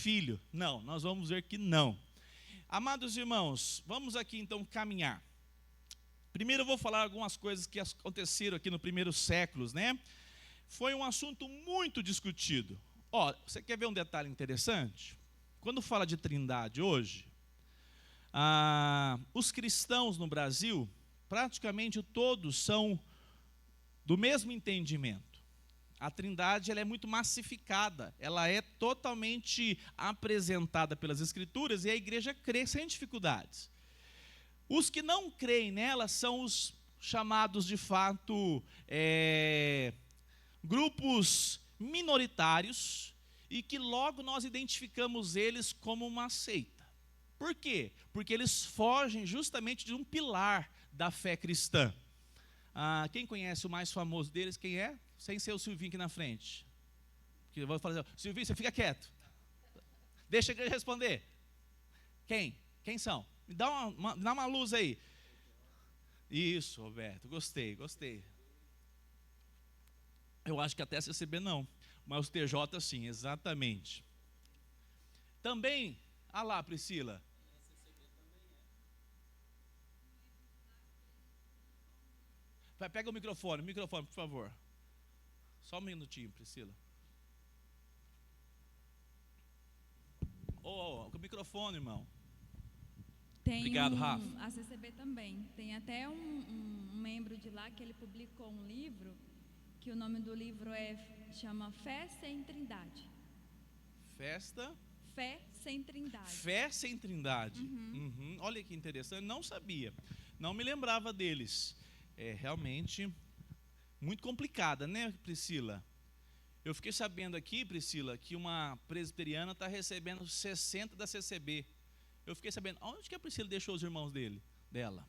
Filho. Não, nós vamos ver que não. Amados irmãos, vamos aqui então caminhar. Primeiro eu vou falar algumas coisas que aconteceram aqui nos primeiros séculos, né? Foi um assunto muito discutido. Ó, você quer ver um detalhe interessante? Quando fala de trindade hoje, os cristãos no Brasil, praticamente todos são do mesmo entendimento. A trindade ela é muito massificada, ela é totalmente apresentada pelas Escrituras e a igreja crê sem dificuldades. Os que não creem nela são os chamados de fato grupos minoritários e que logo nós identificamos eles como uma seita. Por quê? Porque eles fogem justamente de um pilar da fé cristã. Quem conhece o mais famoso deles, quem é? Sem ser o Silvinho aqui na frente. Porque eu vou falar assim, Silvinho, você fica quieto. Deixa eu responder. Quem? Quem são? Me dá uma luz aí. Isso, Roberto, gostei. Eu acho que até a CCB não, mas os TJ sim, exatamente. Também, lá, Priscila. Pega o microfone, por favor. Só um minutinho, Priscila. Com o microfone, irmão. Obrigado, Rafa. A CCB também. Tem até um membro de lá que ele publicou um livro, que o nome do livro chama Fé Sem Trindade. Fé Sem Trindade. Fé Sem Trindade. Uhum. Olha que interessante, não sabia. Não me lembrava deles. É realmente muito complicada, né, Priscila? Eu fiquei sabendo aqui, Priscila, que uma presbiteriana está recebendo 60 da CCB. Eu fiquei sabendo, onde que a Priscila deixou os irmãos dela?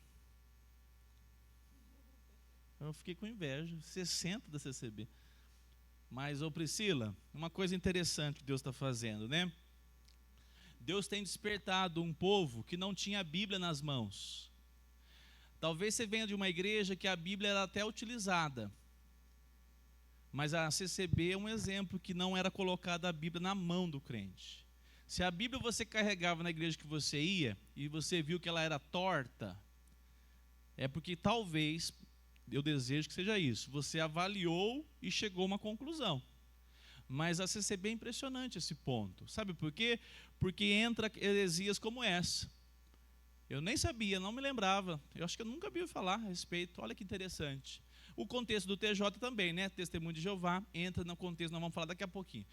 Eu fiquei com inveja, 60 da CCB. Mas, Priscila, uma coisa interessante que Deus está fazendo, né? Deus tem despertado um povo que não tinha a Bíblia nas mãos. Talvez você venha de uma igreja que a Bíblia era até utilizada, mas a CCB é um exemplo que não era colocada a Bíblia na mão do crente. Se a Bíblia você carregava na igreja que você ia e você viu que ela era torta, é porque talvez, eu desejo que seja isso, você avaliou e chegou a uma conclusão. Mas a CCB é impressionante esse ponto. Sabe por quê? Porque entra heresias como essa. Eu nem sabia, não me lembrava. Eu acho que eu nunca vi falar a respeito. Olha que interessante. O contexto do TJ também, né? Testemunho de Jeová, entra no contexto, nós vamos falar daqui a pouquinho.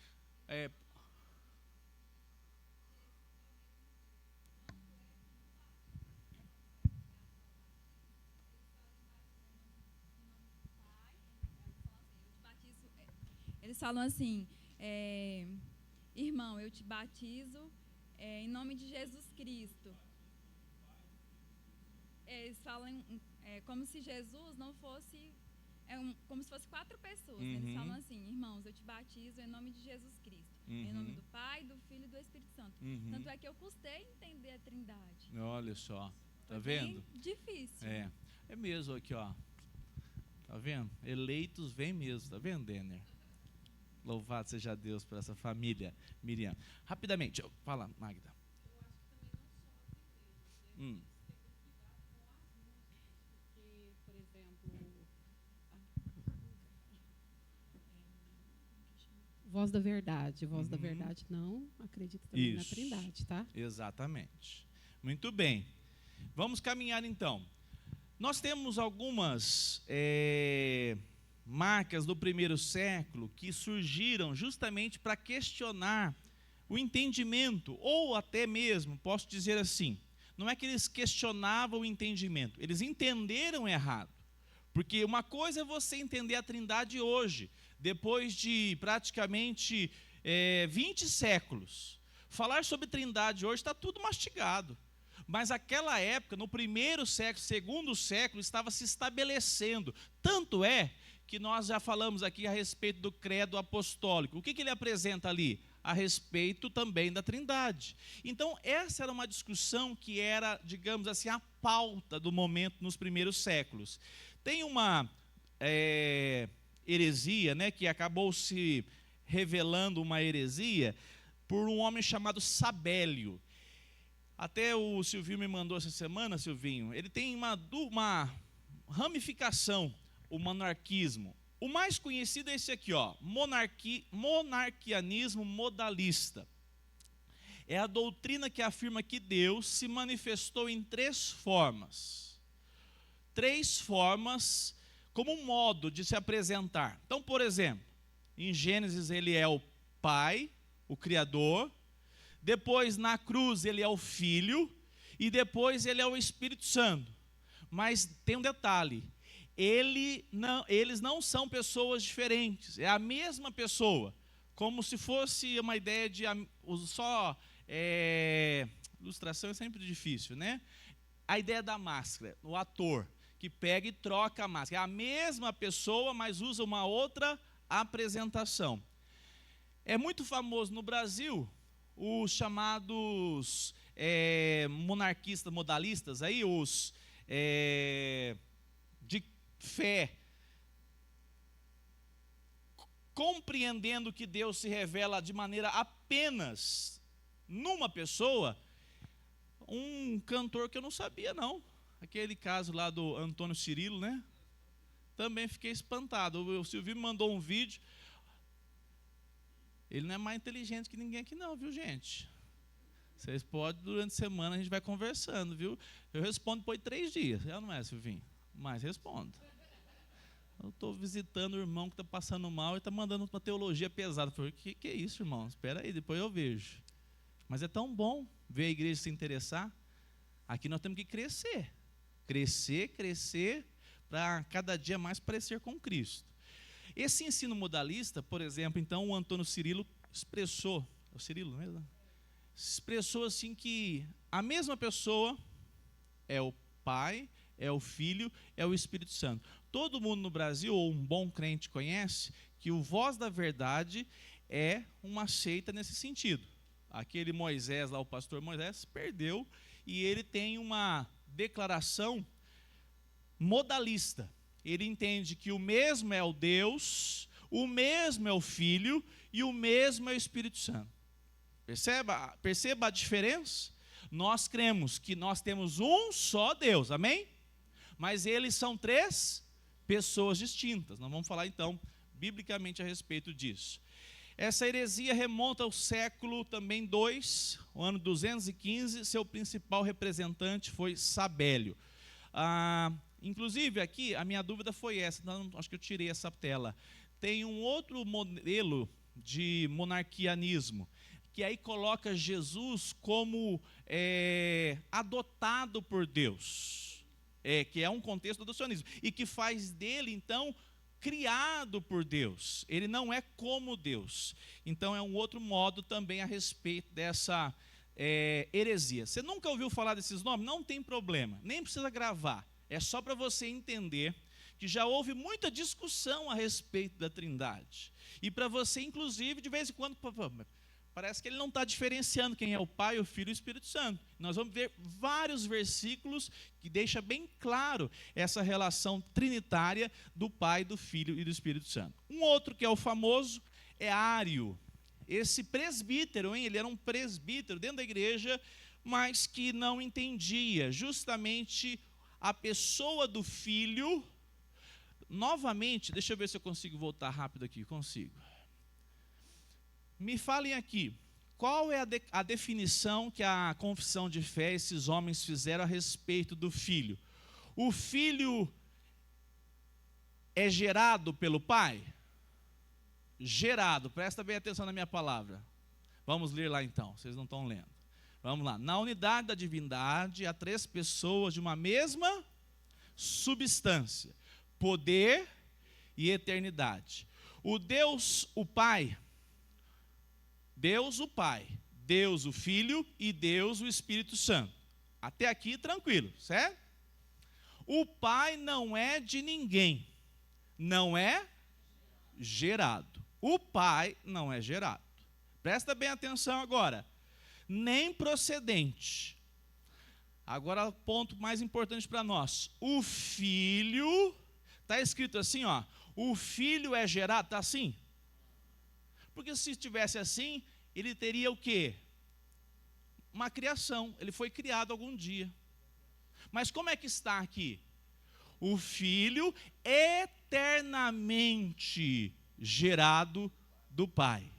Eles falam assim, irmão, eu te batizo em nome de Jesus Cristo. Eles falam como se Jesus não fosse, como se fosse 4 pessoas. Uhum. Eles falam assim, irmãos, eu te batizo em nome de Jesus Cristo. Uhum. Em nome do Pai, do Filho e do Espírito Santo. Uhum. Tanto é que eu custei entender a Trindade. Olha só, tá vendo? Bem difícil. É mesmo aqui, ó. Tá vendo? Eleitos vem mesmo, tá vendo, Denner? Louvado seja Deus por essa família, Miriam. Rapidamente, fala, Magda. Eu acho que também não só as igrejas, tem que cuidar com as músicas, porque, por exemplo, Voz da Verdade. Voz da Verdade não acredita também na Trindade, tá? Exatamente. Muito bem. Vamos caminhar então. Nós temos algumas marcas do primeiro século que surgiram justamente para questionar o entendimento, ou até mesmo, posso dizer assim, não é que eles questionavam o entendimento, eles entenderam errado. Porque uma coisa é você entender a Trindade hoje, depois de praticamente 20 séculos. Falar sobre Trindade hoje está tudo mastigado. Mas naquela época, no primeiro século, segundo século, estava se estabelecendo. Tanto é que nós já falamos aqui a respeito do credo apostólico. O que ele apresenta ali? A respeito também da Trindade. Então, essa era uma discussão que era, digamos assim, a pauta do momento nos primeiros séculos. Tem uma heresia, né, que acabou se revelando uma heresia, por um homem chamado Sabélio. Até o Silvinho me mandou essa semana, Silvinho, ele tem uma ramificação, o monarquismo. O mais conhecido é esse aqui, ó, monarquianismo modalista. É a doutrina que afirma que Deus se manifestou em 3 formas. 3 formas como um modo de se apresentar. Então, por exemplo, em Gênesis ele é o Pai, o Criador. Depois, na cruz, ele é o Filho. E depois ele é o Espírito Santo. Mas tem um detalhe. Eles não são pessoas diferentes. É a mesma pessoa. Como se fosse uma ideia de ilustração é sempre difícil, né? A ideia da máscara, o ator que pega e troca a máscara. É a mesma pessoa, mas usa uma outra apresentação. É muito famoso no Brasil os chamados monarquistas modalistas, aí, os de fé, compreendendo que Deus se revela de maneira apenas numa pessoa. Um cantor que eu não sabia, não, aquele caso lá do Antônio Cirilo, né? Também fiquei espantado. O Silvio me mandou um vídeo. Ele não é mais inteligente que ninguém aqui não, viu, gente? Vocês podem, durante a semana, a gente vai conversando, viu? Eu respondo depois de 3 dias. Não é, Silvinho? Mas respondo. Eu estou visitando o irmão que está passando mal e está mandando uma teologia pesada. Eu falei, que é isso, irmão? Espera aí, depois eu vejo. Mas é tão bom ver a igreja se interessar. Aqui nós temos que crescer. Crescer, para cada dia mais parecer com Cristo. Esse ensino modalista, por exemplo, então o Antônio Cirilo expressou, é o Cirilo mesmo? Expressou assim que a mesma pessoa é o Pai, é o Filho, é o Espírito Santo. Todo mundo no Brasil, ou um bom crente, conhece que o Voz da Verdade é uma seita nesse sentido. Aquele Moisés lá, o pastor Moisés, perdeu e ele tem uma declaração modalista. Ele entende que o mesmo é o Deus, o mesmo é o Filho e o mesmo é o Espírito Santo. Perceba a diferença? Nós cremos que nós temos um só Deus, amém? Mas eles são 3 pessoas distintas. Nós vamos falar então, biblicamente, a respeito disso. Essa heresia remonta ao século também 2, o ano 215, seu principal representante foi Sabélio. Inclusive, aqui, a minha dúvida foi essa, então, acho que eu tirei essa tela. Tem um outro modelo de monarquianismo, que aí coloca Jesus como adotado por Deus, que é um contexto do adocionismo, e que faz dele, então, criado por Deus. Ele não é como Deus. Então, é um outro modo também a respeito dessa heresia. Você nunca ouviu falar desses nomes? Não tem problema, nem precisa gravar. É só para você entender que já houve muita discussão a respeito da Trindade. E para você, inclusive, de vez em quando, parece que ele não está diferenciando quem é o Pai, o Filho e o Espírito Santo. Nós vamos ver vários versículos que deixam bem claro essa relação trinitária do Pai, do Filho e do Espírito Santo. Um outro que é o famoso é Ário. Esse presbítero, ele era um presbítero dentro da igreja, mas que não entendia justamente a pessoa do Filho. Novamente, deixa eu ver se eu consigo voltar rápido aqui. Consigo. Me falem aqui, qual é a definição que a confissão de fé, esses homens fizeram a respeito do Filho? O Filho é gerado pelo Pai? Gerado, presta bem atenção na minha palavra. Vamos ler lá então, vocês não estão lendo. Vamos lá. Na unidade da divindade, há 3 pessoas de uma mesma substância, poder e eternidade. O Deus, o Pai, Deus o Pai, Deus o Filho e Deus o Espírito Santo. Até aqui tranquilo, certo? O Pai não é de ninguém, não é gerado. O Pai não é gerado. Presta bem atenção agora. Nem procedente. Agora o ponto mais importante para nós. O Filho, está escrito assim, ó. O Filho é gerado, está assim? Porque se estivesse assim, ele teria o quê? Uma criação, ele foi criado algum dia. Mas como é que está aqui? O Filho eternamente gerado do Pai.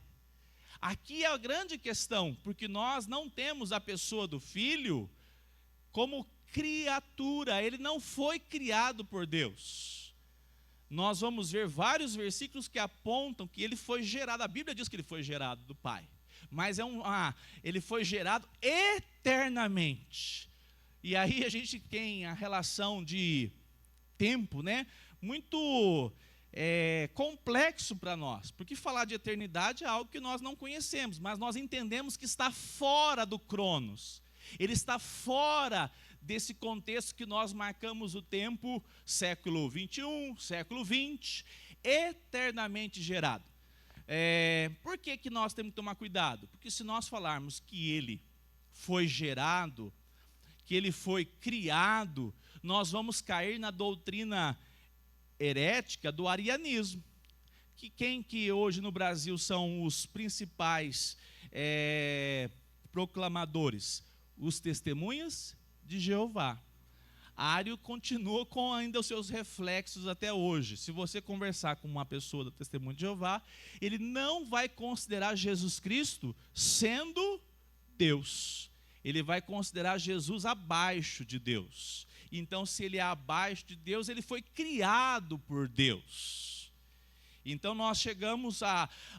Aqui é a grande questão, porque nós não temos a pessoa do Filho como criatura, ele não foi criado por Deus. Nós vamos ver vários versículos que apontam que ele foi gerado, a Bíblia diz que ele foi gerado do Pai, mas ele foi gerado eternamente. E aí a gente tem a relação de tempo, né, muito complexo para nós, porque falar de eternidade é algo que nós não conhecemos, mas nós entendemos que está fora do Cronos, ele está fora desse contexto que nós marcamos o tempo, século 21, século 20, eternamente gerado. Por que nós temos que tomar cuidado? Porque se nós falarmos que ele foi gerado, que ele foi criado, nós vamos cair na doutrina herética do arianismo. Quem que hoje no Brasil são os principais proclamadores? Os testemunhas de Jeová. Ário continua com ainda os seus reflexos até hoje. Se você conversar com uma pessoa do testemunho de Jeová, ele não vai considerar Jesus Cristo sendo Deus. Ele vai considerar Jesus abaixo de Deus. Então, se ele é abaixo de Deus, ele foi criado por Deus. Então, nós chegamos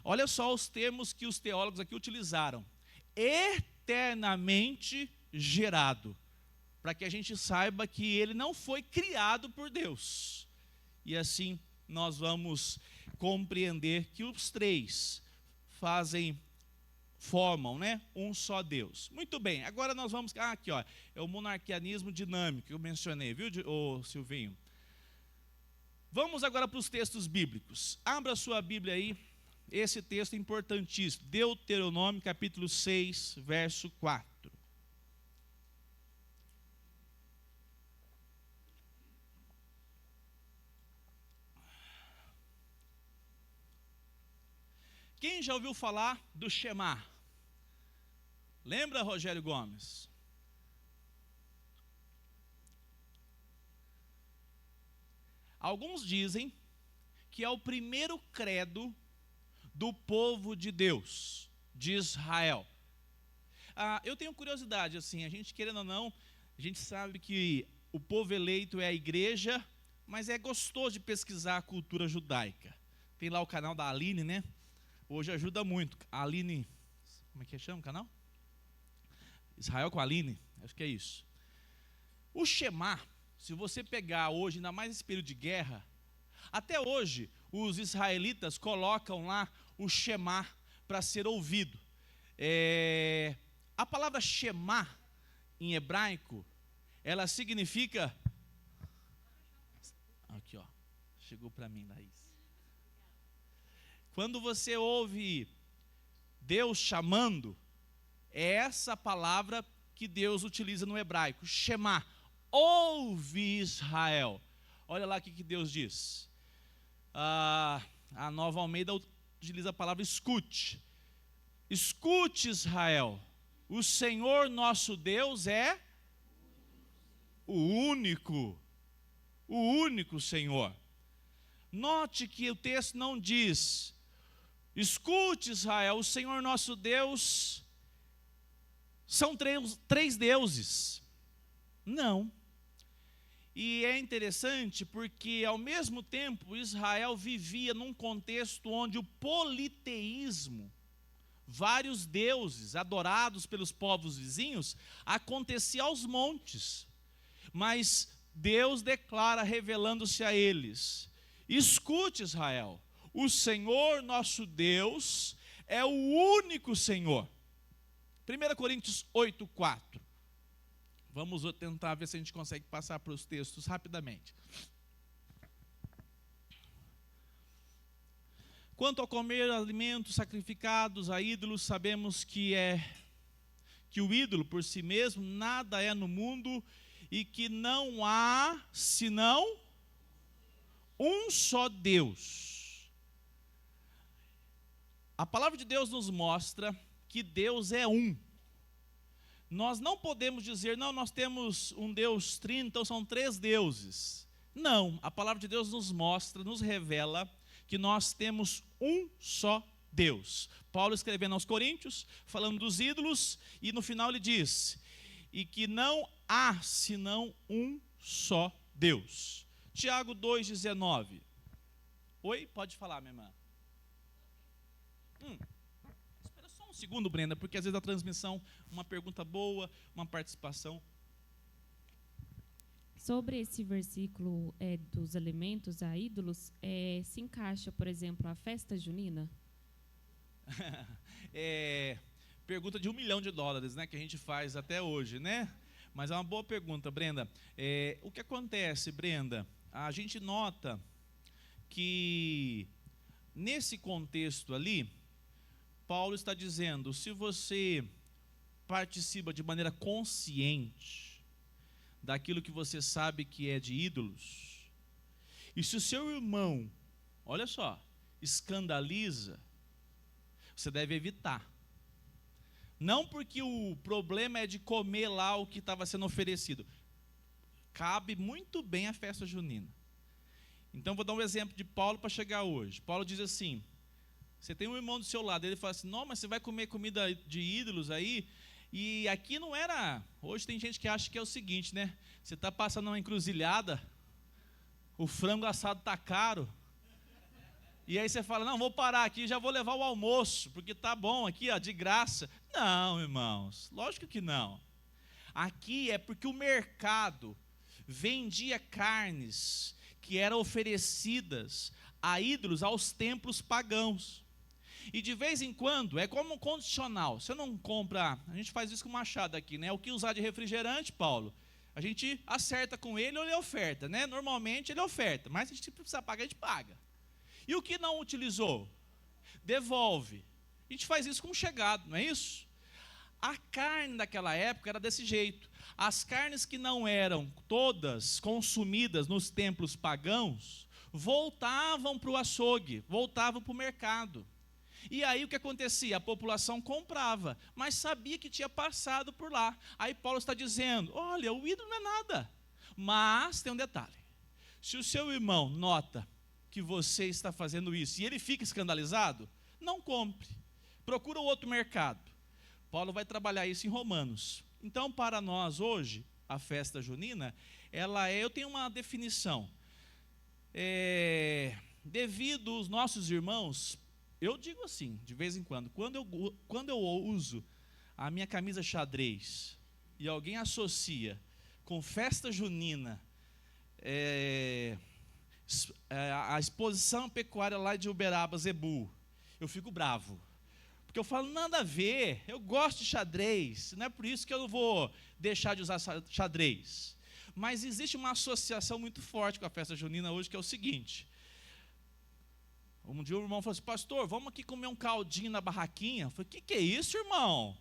olha só os termos que os teólogos aqui utilizaram. Eternamente gerado. Para que a gente saiba que ele não foi criado por Deus. E assim, nós vamos compreender que os três formam, né, um só Deus. Muito bem, agora nós vamos, aqui ó, é o monarquianismo dinâmico que eu mencionei, viu, Silvinho? Vamos agora para os textos bíblicos. Abra a sua Bíblia aí, esse texto é importantíssimo, Deuteronômio capítulo 6, verso 4. Quem já ouviu falar do Shema? Lembra, Rogério Gomes? Alguns dizem que é o primeiro credo do povo de Deus, de Israel. Eu tenho curiosidade, assim, a gente querendo ou não, a gente sabe que o povo eleito é a igreja, mas é gostoso de pesquisar a cultura judaica. Tem lá o canal da Aline, né? Hoje ajuda muito. A Aline, como é que chama o canal? Israel com a Aline, acho que é isso. O Shema, se você pegar hoje, ainda mais nesse período de guerra, até hoje os israelitas colocam lá o Shema para ser ouvido. A palavra Shema, em hebraico, ela significa... Aqui ó, chegou para mim, Laís. Quando você ouve Deus chamando, é essa palavra que Deus utiliza no hebraico, Shema, ouve Israel. Olha lá o que Deus diz. A Nova Almeida utiliza a palavra escute. Escute Israel, o Senhor nosso Deus é o único Senhor. Note que o texto não diz... Escute Israel, o Senhor nosso Deus, são três deuses. Não. E é interessante porque ao mesmo tempo Israel vivia num contexto onde o politeísmo, vários deuses adorados pelos povos vizinhos, acontecia aos montes. Mas Deus declara revelando-se a eles. Escute Israel. O Senhor nosso Deus é o único Senhor. 1 Coríntios 8, 4. Vamos tentar ver se a gente consegue passar para os textos rapidamente. Quanto ao comer alimentos sacrificados a ídolos, sabemos que o ídolo por si mesmo nada é no mundo e que não há senão um só Deus. A palavra de Deus nos mostra que Deus é um. Nós não podemos dizer, não, nós temos um Deus trino, então são 3 deuses. Não, a palavra de Deus nos mostra, nos revela que nós temos um só Deus. Paulo escrevendo aos Coríntios, falando dos ídolos, e no final ele diz, e que não há senão um só Deus. Tiago 2,19. Oi? Pode falar, minha irmã. Espera só um segundo, Brenda, porque às vezes a transmissão, uma pergunta boa, uma participação. Sobre esse versículo dos elementos a ídolos, se encaixa, por exemplo, a festa junina? Pergunta de $1 milhão, né, que a gente faz até hoje, né? Mas é uma boa pergunta, Brenda. O que acontece, Brenda? A gente nota que nesse contexto ali, Paulo está dizendo, se você participa de maneira consciente daquilo que você sabe que é de ídolos, e se o seu irmão, olha só, escandaliza, você deve evitar. Não porque o problema é de comer lá o que estava sendo oferecido. Cabe muito bem a festa junina. Então, vou dar um exemplo de Paulo para chegar hoje. Paulo diz assim, você tem um irmão do seu lado, ele fala assim, não, mas você vai comer comida de ídolos aí? E aqui não era... Hoje tem gente que acha que é o seguinte, né? Você está passando uma encruzilhada, o frango assado está caro, e aí você fala, não, vou parar aqui, já vou levar o almoço, porque tá bom aqui, ó, de graça. Não, irmãos, lógico que não. Aqui é porque o mercado vendia carnes que eram oferecidas a ídolos, aos templos pagãos. E de vez em quando, é como um condicional, você não compra, a gente faz isso com o Machado aqui, né? O que usar de refrigerante, Paulo, a gente acerta com ele ou ele oferta, né? Normalmente ele oferta, mas se a gente precisa pagar, a gente paga. E o que não utilizou? Devolve. A gente faz isso com um chegado, não é isso? A carne daquela época era desse jeito. As carnes que não eram todas consumidas nos templos pagãos, voltavam para o açougue, voltavam para o mercado. E aí o que acontecia? A população comprava, mas sabia que tinha passado por lá. Aí Paulo está dizendo, olha, o ídolo não é nada. Mas tem um detalhe. Se o seu irmão nota que você está fazendo isso, e ele fica escandalizado, não compre, procura outro mercado. Paulo vai trabalhar isso em Romanos. Então, para nós hoje, a festa junina, eu tenho uma definição. Devido aos nossos irmãos, eu digo assim, de vez em quando eu uso a minha camisa xadrez, e alguém associa com festa junina, a exposição pecuária lá de Uberaba, Zebu, eu fico bravo, porque eu falo, nada a ver, eu gosto de xadrez, não é por isso que eu não vou deixar de usar xadrez. Mas existe uma associação muito forte com a festa junina hoje, que é o seguinte, um dia o irmão falou assim, pastor, vamos aqui comer um caldinho na barraquinha. Eu falei, que é isso, irmão?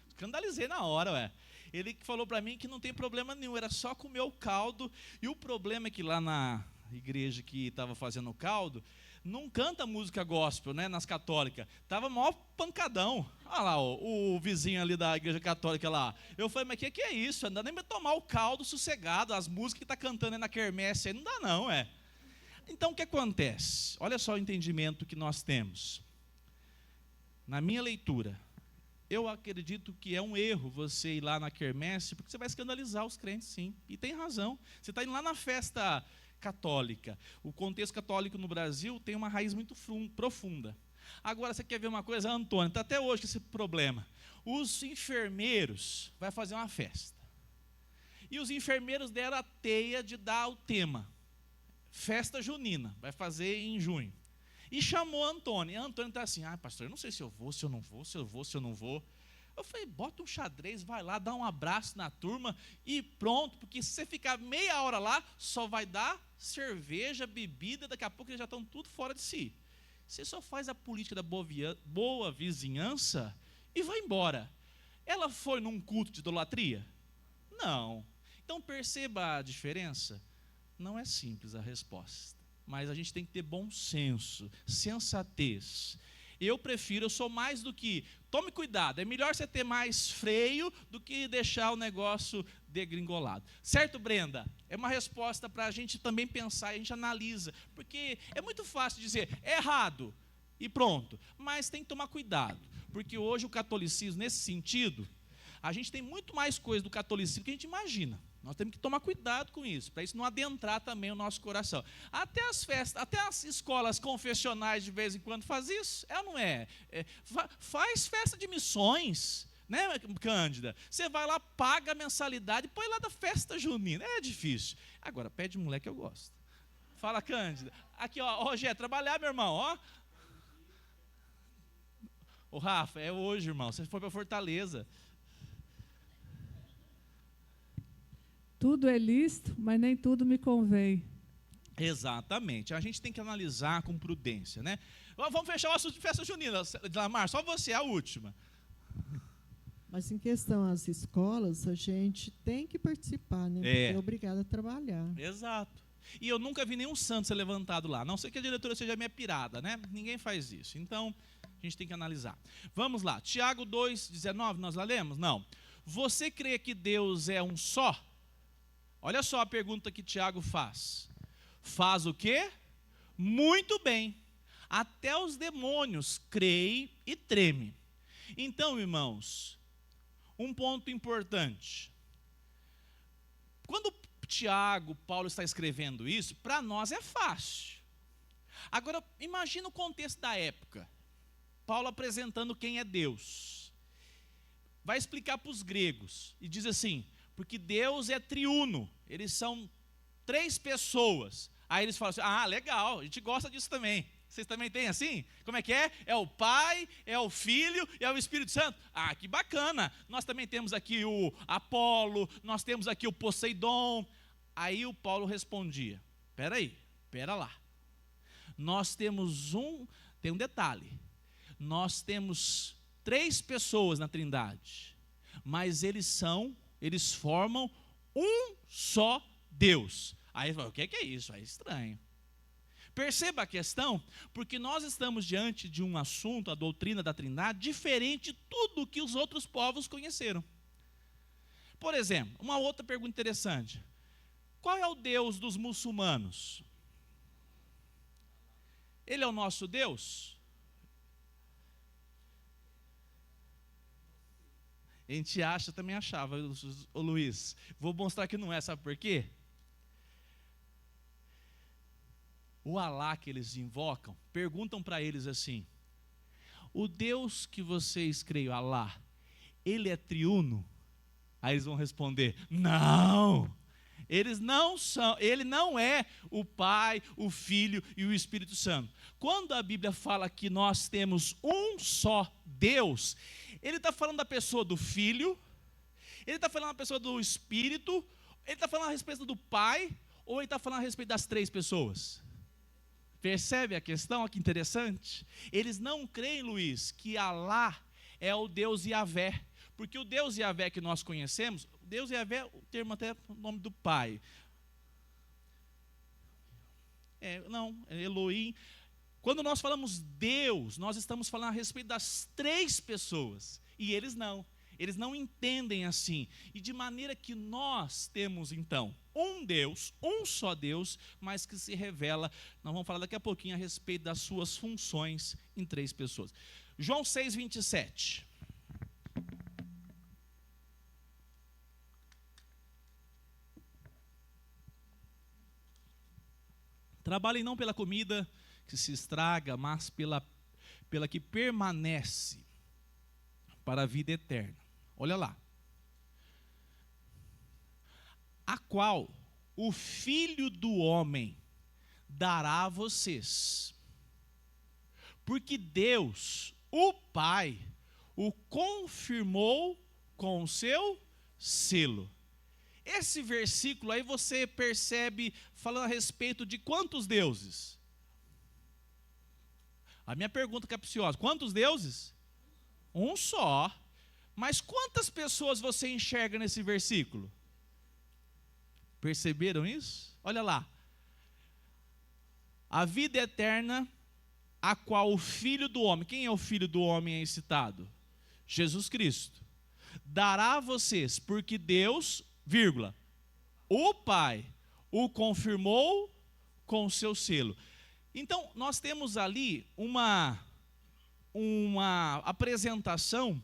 Escandalizei na hora, ué. Ele falou para mim que não tem problema nenhum, era só comer o caldo. E o problema é que lá na igreja que estava fazendo o caldo, não canta música gospel, né, nas católicas. Estava maior pancadão. Olha lá, o vizinho ali da igreja católica lá. Eu falei, mas que é isso? Não dá nem para tomar o caldo sossegado, as músicas que está cantando aí na quermesse, aí não dá não, é. Então o que acontece? Olha só o entendimento que nós temos. Na minha leitura, eu acredito que é um erro você ir lá na quermesse, porque você vai escandalizar os crentes, sim. E tem razão. Você está indo lá na festa católica. O contexto católico no Brasil tem uma raiz muito profunda. Agora, você quer ver uma coisa, Antônio, está até hoje com esse problema. Os enfermeiros vão fazer uma festa. E os enfermeiros deram a teia de dar o tema. Festa junina, vai fazer em junho. E chamou Antônio. E Antônio está assim, pastor, eu não sei se eu vou, se eu não vou, se eu vou, se eu não vou. Eu falei, bota um xadrez, vai lá, dá um abraço na turma e pronto, porque se você ficar meia hora lá, só vai dar cerveja, bebida, daqui a pouco eles já estão tudo fora de si. Você só faz a política da boa vizinhança e vai embora. Ela foi num culto de idolatria? Não. Então perceba a diferença. Não é simples a resposta, mas a gente tem que ter bom senso, sensatez. Eu sou mais do que, tome cuidado, é melhor você ter mais freio do que deixar o negócio degringolado. Certo, Brenda? É uma resposta para a gente também pensar, a gente analisa, porque é muito fácil dizer, é errado, e pronto. Mas tem que tomar cuidado, porque hoje o catolicismo, nesse sentido, a gente tem muito mais coisa do catolicismo que a gente imagina. Nós temos que tomar cuidado com isso, para isso não adentrar também o nosso coração. Até as festas, até as escolas confessionais de vez em quando faz isso, é ou não é? Faz festa de missões, né, Cândida? Você vai lá, paga a mensalidade, põe lá da festa junina. É difícil. Agora, pé de moleque eu gosto. Fala, Cândida. Aqui, ó, Rogério, trabalhar, meu irmão, ó. Ô, Rafa, é hoje, irmão. Você foi para Fortaleza. Tudo é lícito, mas nem tudo me convém. Exatamente. A gente tem que analisar com prudência, né? Vamos fechar o assunto de festa junina. Lamar, só você, a última. Mas em questão às escolas, a gente tem que participar, né? Porque é obrigado a trabalhar. Exato. E eu nunca vi nenhum santo ser levantado lá. A não ser que a diretora seja minha pirada, né? Ninguém faz isso. Então, a gente tem que analisar. Vamos lá. Tiago 2,19, nós lá lemos? Não. Você crê que Deus é um só? Olha só a pergunta que Tiago faz. Faz o quê? Muito bem. Até os demônios creem e tremem. Então, irmãos, um ponto importante. Quando Tiago, Paulo está escrevendo isso, para nós é fácil. Agora, imagina o contexto da época. Paulo apresentando quem é Deus. Vai explicar para os gregos e diz assim, porque Deus é triuno, eles são 3 pessoas. Aí eles falam assim, legal, a gente gosta disso também. Vocês também têm assim? Como é que é? É o Pai, é o Filho e é o Espírito Santo. Que bacana. Nós também temos aqui o Apolo, nós temos aqui o Poseidon. Aí o Paulo respondia, pera lá. Nós temos tem um detalhe. Nós temos 3 pessoas na Trindade, mas eles formam um só Deus. Aí fala, o que é isso? É estranho. Perceba a questão, porque nós estamos diante de um assunto, a doutrina da Trindade, diferente de tudo que os outros povos conheceram. Por exemplo, uma outra pergunta interessante. Qual é o Deus dos muçulmanos? Ele é o nosso Deus? A gente acha, também achava, o Luiz. Vou mostrar que não é, sabe por quê? O Alá que eles invocam, perguntam para eles assim, o Deus que vocês creem, Alá, ele é triuno? Aí eles vão responder, não, ele não é o Pai, o Filho e o Espírito Santo. Quando a Bíblia fala que nós temos um só Deus, ele está falando da pessoa do Filho, ele está falando da pessoa do Espírito, ele está falando a respeito do Pai, ou ele está falando a respeito das 3 pessoas? Percebe a questão? Olha que interessante. Eles não creem, Luiz, que Alá é o Deus Yahvé, porque o Deus Yahvé que nós conhecemos, o Deus Yahvé, o termo até o nome do Pai. É Elohim. Quando nós falamos Deus, nós estamos falando a respeito das 3 pessoas. E eles não entendem assim. E de maneira que nós temos então um Deus, um só Deus, mas que se revela, nós vamos falar daqui a pouquinho a respeito das suas funções em 3 pessoas. João 6,27. Trabalhem não pela comida que se estraga, mas pela que permanece para a vida eterna. Olha lá. A qual o Filho do Homem dará a vocês. Porque Deus, o Pai, o confirmou com o seu selo. Esse versículo aí você percebe falando a respeito de quantos deuses? A minha pergunta capciosa, quantos deuses? Um só. Mas quantas pessoas você enxerga nesse versículo? Perceberam isso? Olha lá. A vida eterna a qual o Filho do Homem, quem é o Filho do Homem aí citado? Jesus Cristo. Dará a vocês, porque Deus, vírgula, o Pai, o confirmou com o seu selo. Então, nós temos ali uma apresentação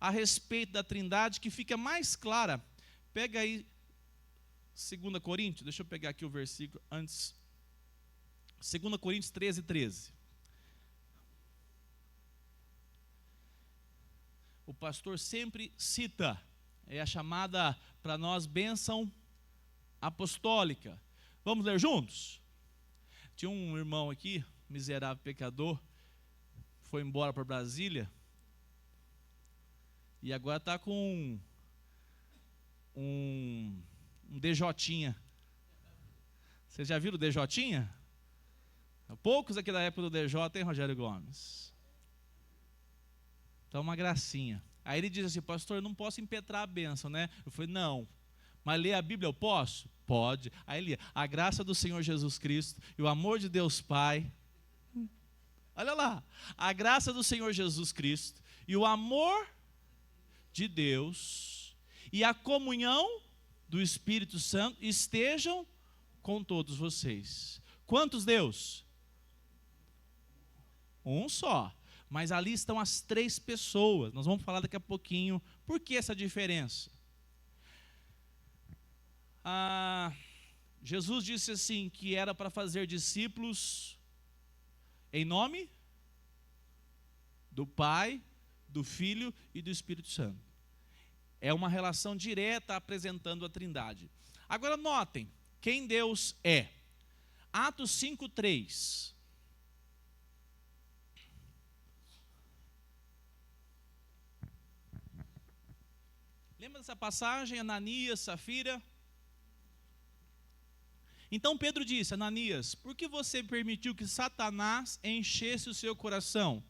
a respeito da Trindade que fica mais clara. Pega aí 2 Coríntios, deixa eu pegar aqui o versículo antes. 2 Coríntios 13:13. O pastor sempre cita, é a chamada para nós bênção apostólica. Vamos ler juntos? Tinha um irmão aqui, miserável pecador, foi embora para Brasília e agora está com um DJinha. Vocês já viram o DJinha? Poucos aqui da época do DJ, hein, Rogério Gomes? Então, uma gracinha. Aí ele diz assim: pastor, eu não posso impetrar a bênção, né? Eu falei: não, mas ler a Bíblia eu posso? Pode. Aí ele: a graça do Senhor Jesus Cristo e o amor de Deus Pai. Olha lá, a graça do Senhor Jesus Cristo e o amor de Deus e a comunhão do Espírito Santo estejam com todos vocês. Quantos Deus? Um só. Mas ali estão as 3 pessoas. Nós vamos falar daqui a pouquinho por que essa diferença. Jesus disse assim, que era para fazer discípulos em nome do Pai, do Filho e do Espírito Santo. É uma relação direta apresentando a Trindade. Agora notem quem Deus é. Atos 5:3. Lembra dessa passagem? Ananias, Safira. Então Pedro disse: Ananias, por que você permitiu que Satanás enchesse o seu coração?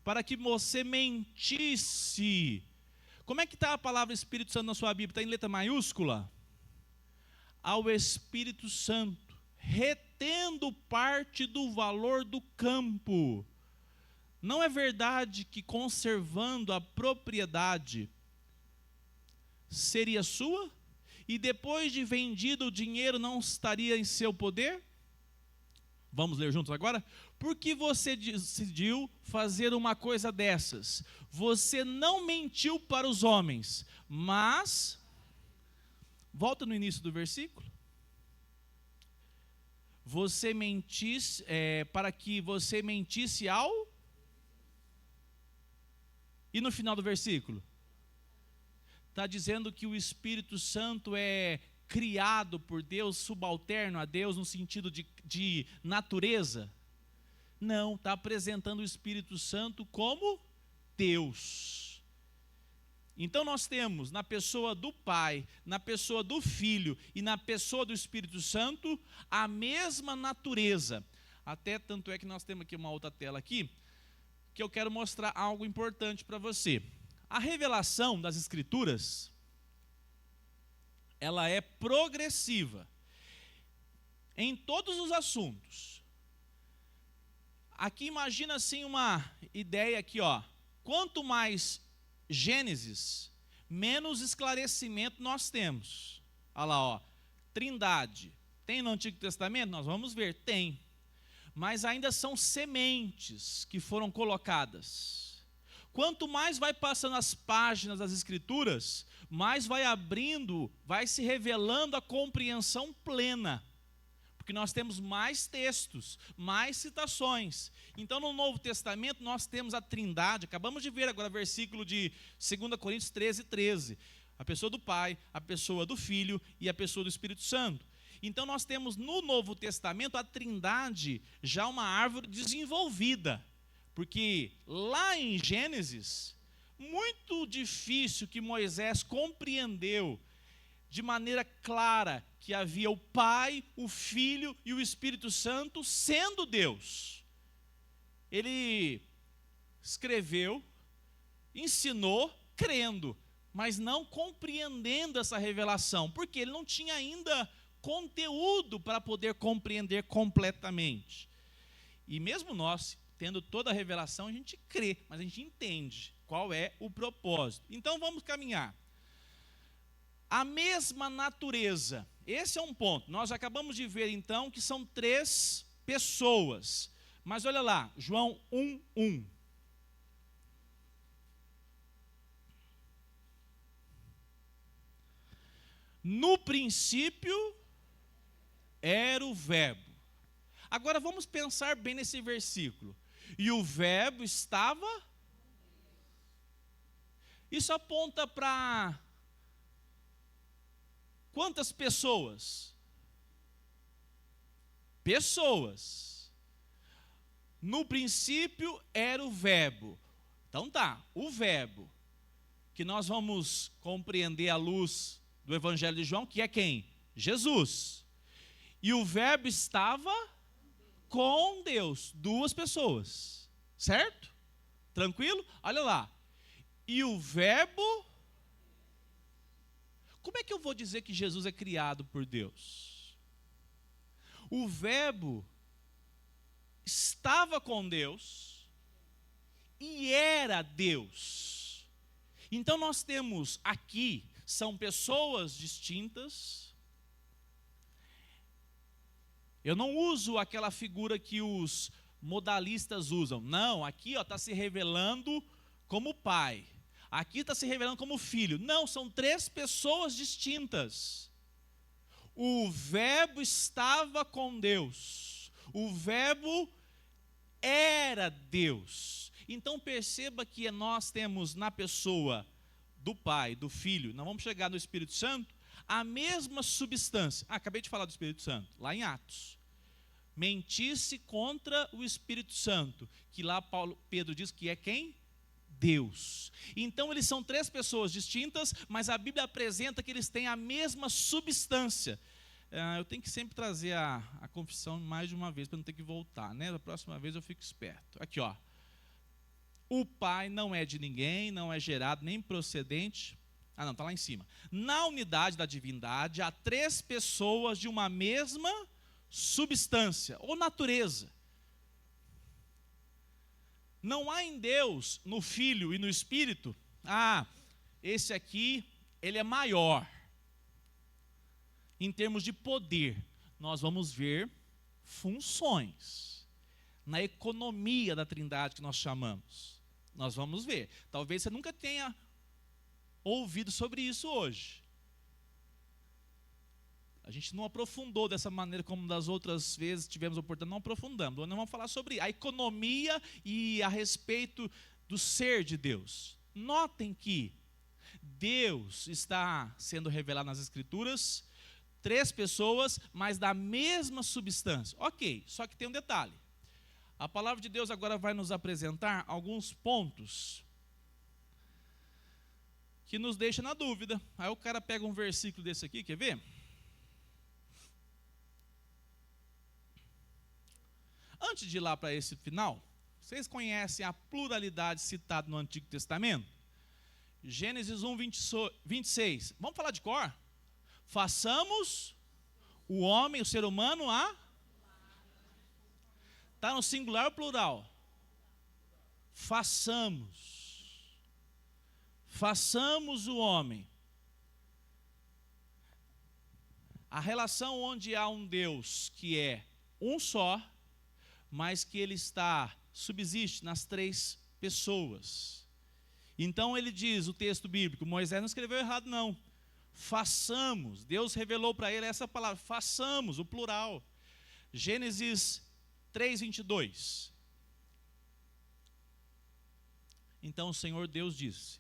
Para que você mentisse. Como é que está a palavra Espírito Santo na sua Bíblia? Está em letra maiúscula? Ao Espírito Santo, retendo parte do valor do campo. Não é verdade que conservando a propriedade seria sua? E depois de vendido o dinheiro não estaria em seu poder? Vamos ler juntos agora? Por que você decidiu fazer uma coisa dessas? Você não mentiu para os homens, mas... Volta no início do versículo. Você mentisse, para que você mentisse ao... E no final do versículo? Está dizendo que o Espírito Santo é criado por Deus, subalterno a Deus, no sentido de natureza? Não, está apresentando o Espírito Santo como Deus. Então nós temos na pessoa do Pai, na pessoa do Filho e na pessoa do Espírito Santo a mesma natureza. Até tanto é que nós temos aqui uma outra tela aqui, que eu quero mostrar algo importante para você. A revelação das Escrituras, ela é progressiva em todos os assuntos. Aqui imagina assim uma ideia aqui, ó. Quanto mais Gênesis, menos esclarecimento nós temos. Olha lá, ó. Trindade. Tem no Antigo Testamento? Nós vamos ver, tem. Mas ainda são sementes que foram colocadas. Quanto mais vai passando as páginas das Escrituras, mais vai abrindo, vai se revelando a compreensão plena. Porque nós temos mais textos, mais citações. Então, no Novo Testamento, nós temos a Trindade. Acabamos de ver agora o versículo de 2 Coríntios 13:13. A pessoa do Pai, a pessoa do Filho e a pessoa do Espírito Santo. Então, nós temos no Novo Testamento a Trindade já uma árvore desenvolvida. Porque lá em Gênesis, muito difícil que Moisés compreendeu de maneira clara que havia o Pai, o Filho e o Espírito Santo sendo Deus. Ele escreveu, ensinou, crendo, mas não compreendendo essa revelação, porque ele não tinha ainda conteúdo para poder compreender completamente. E mesmo nós tendo toda a revelação, a gente crê, mas a gente entende qual é o propósito. Então vamos caminhar. A mesma natureza, esse é um ponto. Nós acabamos de ver então que são 3 pessoas. Mas olha lá, João 1:1. No princípio era o verbo. Agora vamos pensar bem nesse versículo. E o verbo estava. Isso aponta para quantas pessoas? Pessoas. No princípio era o verbo. Então tá, o verbo que nós vamos compreender à luz do Evangelho de João, que é quem? Jesus. E o verbo estava com Deus, 2 pessoas, certo? Tranquilo? Olha lá. E o verbo, como é que eu vou dizer que Jesus é criado por Deus? O verbo estava com Deus e era Deus. Então nós temos aqui, são pessoas distintas. Eu não uso aquela figura que os modalistas usam. Não, aqui está se revelando como pai. Aqui está se revelando como filho. Não, são 3 pessoas distintas. O verbo estava com Deus. O verbo era Deus. Então perceba que nós temos na pessoa do Pai, do Filho, nós vamos chegar no Espírito Santo, a mesma substância. Acabei de falar do Espírito Santo, lá em Atos. Mentisse contra o Espírito Santo, que lá Pedro diz que é quem? Deus. Então eles são 3 pessoas distintas, mas a Bíblia apresenta que eles têm a mesma substância. Eu tenho que sempre trazer a confissão mais de uma vez, para não ter que voltar, né? Da próxima vez eu fico esperto. Aqui, ó. O Pai não é de ninguém, não é gerado nem procedente. Não, está lá em cima. Na unidade da divindade, há 3 pessoas de uma mesma substância ou natureza. Não há em Deus, no Filho e no Espírito, esse aqui, ele é maior. Em termos de poder, nós vamos ver funções. Na economia da Trindade que nós chamamos. Nós vamos ver. Talvez você nunca tenha ouvido sobre isso hoje. A gente não aprofundou dessa maneira como das outras vezes tivemos a oportunidade, não aprofundamos. Nós vamos falar sobre a economia e a respeito do ser de Deus. Notem que Deus está sendo revelado nas Escrituras, 3 pessoas, mas da mesma substância. Ok, só que tem um detalhe. A palavra de Deus agora vai nos apresentar alguns pontos que nos deixa na dúvida. Aí o cara pega um versículo desse aqui, quer ver? Antes de ir lá para esse final, vocês conhecem a pluralidade citada no Antigo Testamento? Gênesis 1, 26. Vamos falar de cor? Façamos o homem, o ser humano, está no singular ou plural? Façamos o homem. A relação onde há um Deus que é um só, mas que ele subsiste nas 3 pessoas. Então ele diz, o texto bíblico, Moisés não escreveu errado não. Façamos, Deus revelou para ele essa palavra, façamos, o plural. Gênesis 3:22. Então o Senhor Deus disse: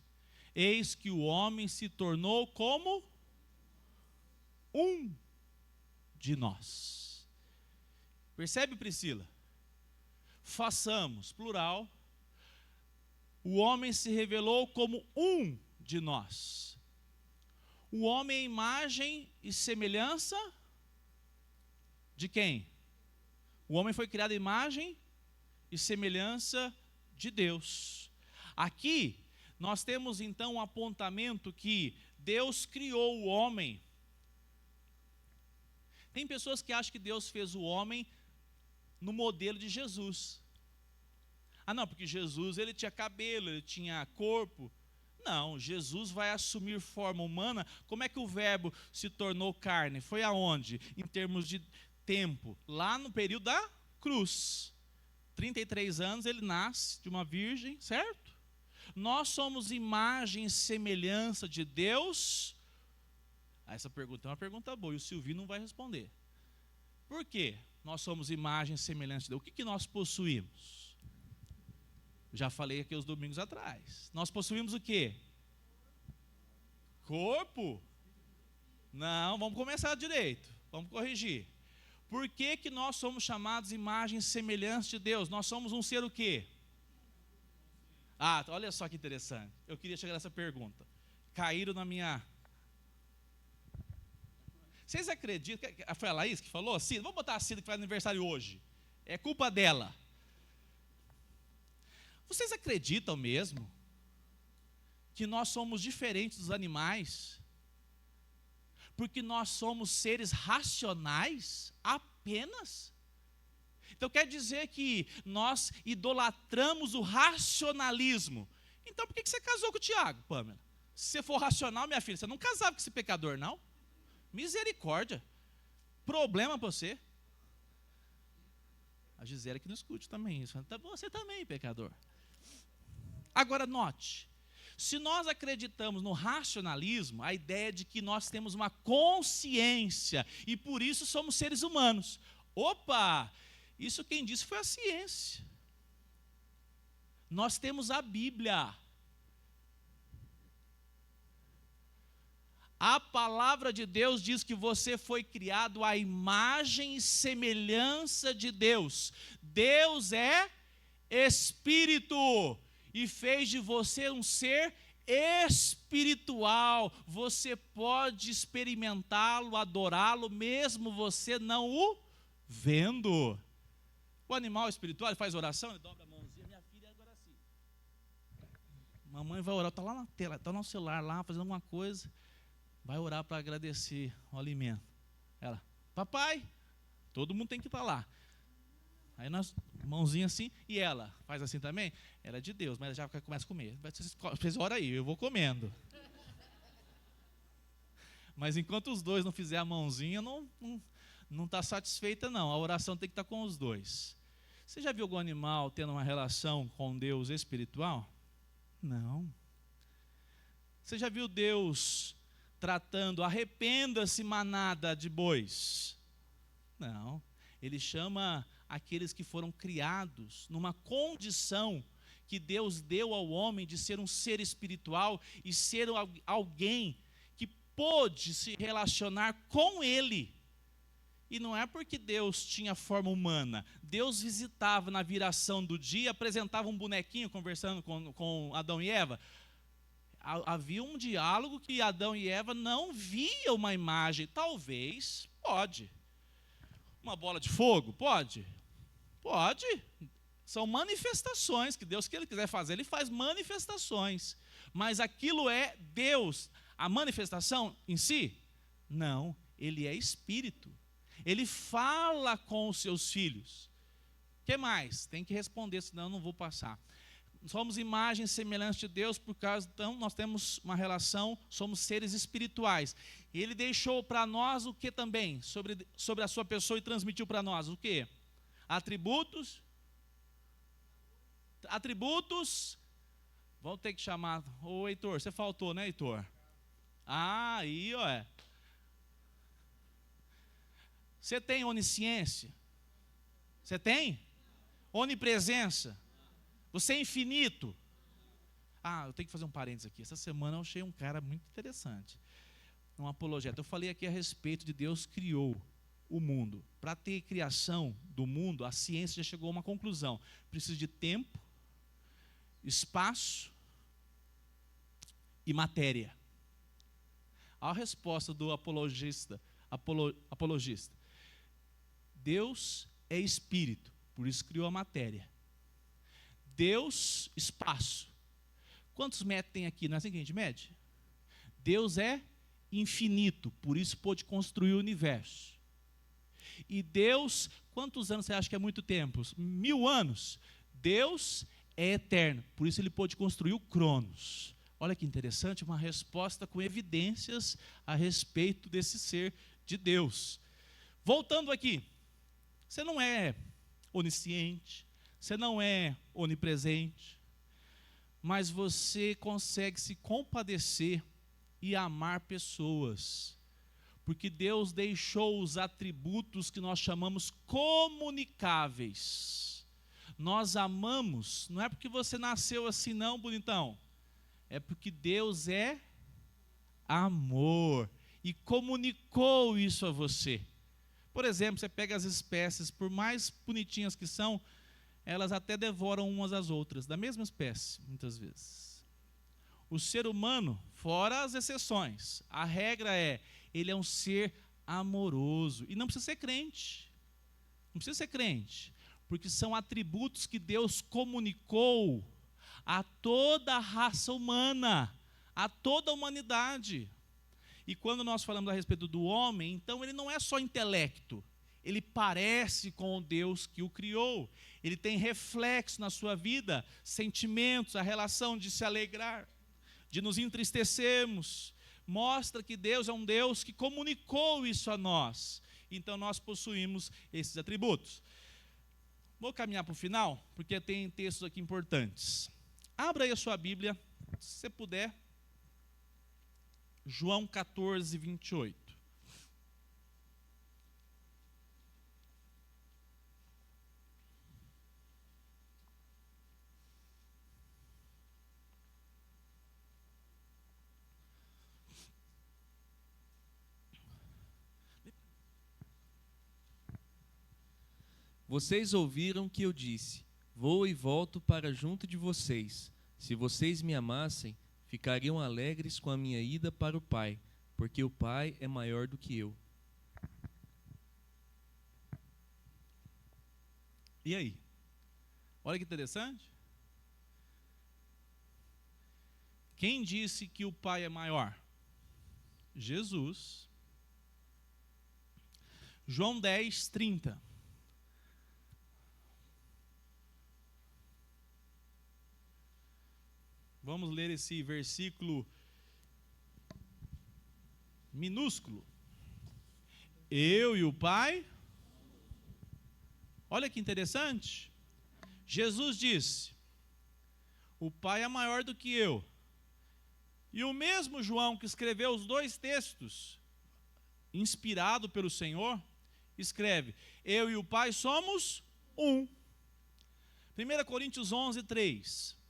eis que o homem se tornou como um de nós. Percebe, Priscila? Façamos, plural. O homem se revelou como um de nós. O homem é imagem e semelhança de quem? O homem foi criado à imagem e semelhança de Deus. Aqui, nós temos então um apontamento que Deus criou o homem. Tem pessoas que acham que Deus fez o homem no modelo de Jesus. Ah, não, porque Jesus ele tinha cabelo, ele tinha corpo. Não, Jesus vai assumir forma humana. Como é que o verbo se tornou carne? Foi aonde? Em termos de tempo. Lá no período da cruz. 33 anos ele nasce de uma virgem, certo? Nós somos imagem e semelhança de Deus. Essa pergunta é uma pergunta boa e o Silvio não vai responder. Por quê? Nós somos imagem e semelhança de Deus. O que nós possuímos? Já falei aqui os domingos atrás. Nós possuímos o quê? Corpo? Não, vamos começar direito. Vamos corrigir. Por que nós somos chamados imagem e semelhança de Deus? Nós somos um ser o quê? Ah, olha só que interessante. Eu queria chegar nessa pergunta. Caíram na minha... Vocês acreditam? Foi a Laís que falou? Cida, vamos botar a Cida que faz aniversário hoje. É culpa dela. Vocês acreditam mesmo que nós somos diferentes dos animais? Porque nós somos seres racionais apenas? Então quer dizer que nós idolatramos o racionalismo. Então por que você casou com o Tiago, Pamela? Se você for racional, minha filha, você não casava com esse pecador, não? Misericórdia. Problema para você. A Gisele que não escute também isso. Você também, pecador. Agora note, se nós acreditamos no racionalismo, a ideia de que nós temos uma consciência e por isso somos seres humanos. Opa! Isso quem disse foi a ciência. Nós temos a Bíblia. A palavra de Deus diz que você foi criado à imagem e semelhança de Deus. Deus é Espírito e fez de você um ser espiritual. Você pode experimentá-lo, adorá-lo, mesmo você não o vendo. O animal espiritual ele faz oração, ele dobra a mãozinha, minha filha agora assim. Mamãe vai orar, está lá na tela, está no celular lá, fazendo alguma coisa, vai orar para agradecer o alimento. Ela, papai, todo mundo tem que estar lá. Aí nós, mãozinha assim, e ela faz assim também. Ela é de Deus, mas ela já começa a comer. Vocês oram aí, eu vou comendo. Mas enquanto os dois não fizerem a mãozinha, não está satisfeita não. A oração tem que estar com os dois. Você já viu algum animal tendo uma relação com Deus espiritual? Não. Você já viu Deus tratando, arrependa-se manada de bois? Não. Ele chama aqueles que foram criados numa condição que Deus deu ao homem de ser um ser espiritual e ser alguém que pôde se relacionar com ele. E não é porque Deus tinha forma humana. Deus visitava na viração do dia, apresentava um bonequinho conversando com Adão e Eva. Havia um diálogo que Adão e Eva não viam uma imagem. Talvez, pode. Uma bola de fogo, pode? Pode. São manifestações que Deus, que Ele quiser fazer, Ele faz manifestações. Mas aquilo é Deus. A manifestação em si? Não. Ele é espírito. Ele fala com os seus filhos. O que mais? Tem que responder, senão eu não vou passar. Somos imagem e semelhança de Deus, por causa, então, nós temos uma relação, somos seres espirituais. Ele deixou para nós o que também? Sobre a sua pessoa e transmitiu para nós o que? Atributos. Atributos. Vamos ter que chamar. Ô, Heitor, você faltou, né, Heitor? Ah, aí, ó. Você tem onisciência? Você tem? Onipresença? Você é infinito? Ah, eu tenho que fazer um parênteses aqui. Essa semana eu achei um cara muito interessante. Um apologeta. Eu falei aqui a respeito de Deus criou o mundo. Para ter criação do mundo, a ciência já chegou a uma conclusão. Precisa de tempo, espaço e matéria. A resposta do apologista. Deus é espírito, por isso criou a matéria. Deus, espaço. Quantos metros tem aqui? Não é assim que a gente mede? Deus é infinito, por isso pôde construir o universo. E Deus, quantos anos você acha que é muito tempo? 1000 anos. Deus é eterno. Por isso ele pôde construir o Cronos. Olha que interessante, uma resposta com evidências a respeito desse ser de Deus. Voltando aqui, você não é onisciente, você não é onipresente, mas você consegue se compadecer e amar pessoas, porque Deus deixou os atributos que nós chamamos comunicáveis. Nós amamos, não é porque você nasceu assim não, bonitão, é porque Deus é amor e comunicou isso a você. Por exemplo, você pega as espécies, por mais bonitinhas que são, elas até devoram umas às outras, da mesma espécie, muitas vezes. O ser humano, fora as exceções, a regra é, ele é um ser amoroso. E não precisa ser crente. Não precisa ser crente. Porque são atributos que Deus comunicou a toda a raça humana, a toda a humanidade. E quando nós falamos a respeito do homem, então ele não é só intelecto. Ele parece com o Deus que o criou. Ele tem reflexo na sua vida, sentimentos, a relação de se alegrar, de nos entristecermos. Mostra que Deus é um Deus que comunicou isso a nós. Então nós possuímos esses atributos. Vou caminhar para o final, porque tem textos aqui importantes. Abra aí a sua Bíblia, se você puder. João 14, 28. Vocês ouviram que eu disse, vou e volto para junto de vocês. Se vocês me amassem, ficariam alegres com a minha ida para o Pai, porque o Pai é maior do que eu. E aí? Olha que interessante. Quem disse que o Pai é maior? Jesus. João 10, 30. Vamos ler esse versículo minúsculo. Eu e o Pai. Olha que interessante. Jesus disse, o Pai é maior do que eu. E o mesmo João que escreveu os dois textos, inspirado pelo Senhor, escreve, eu e o Pai somos um. 1 Coríntios 11, 3.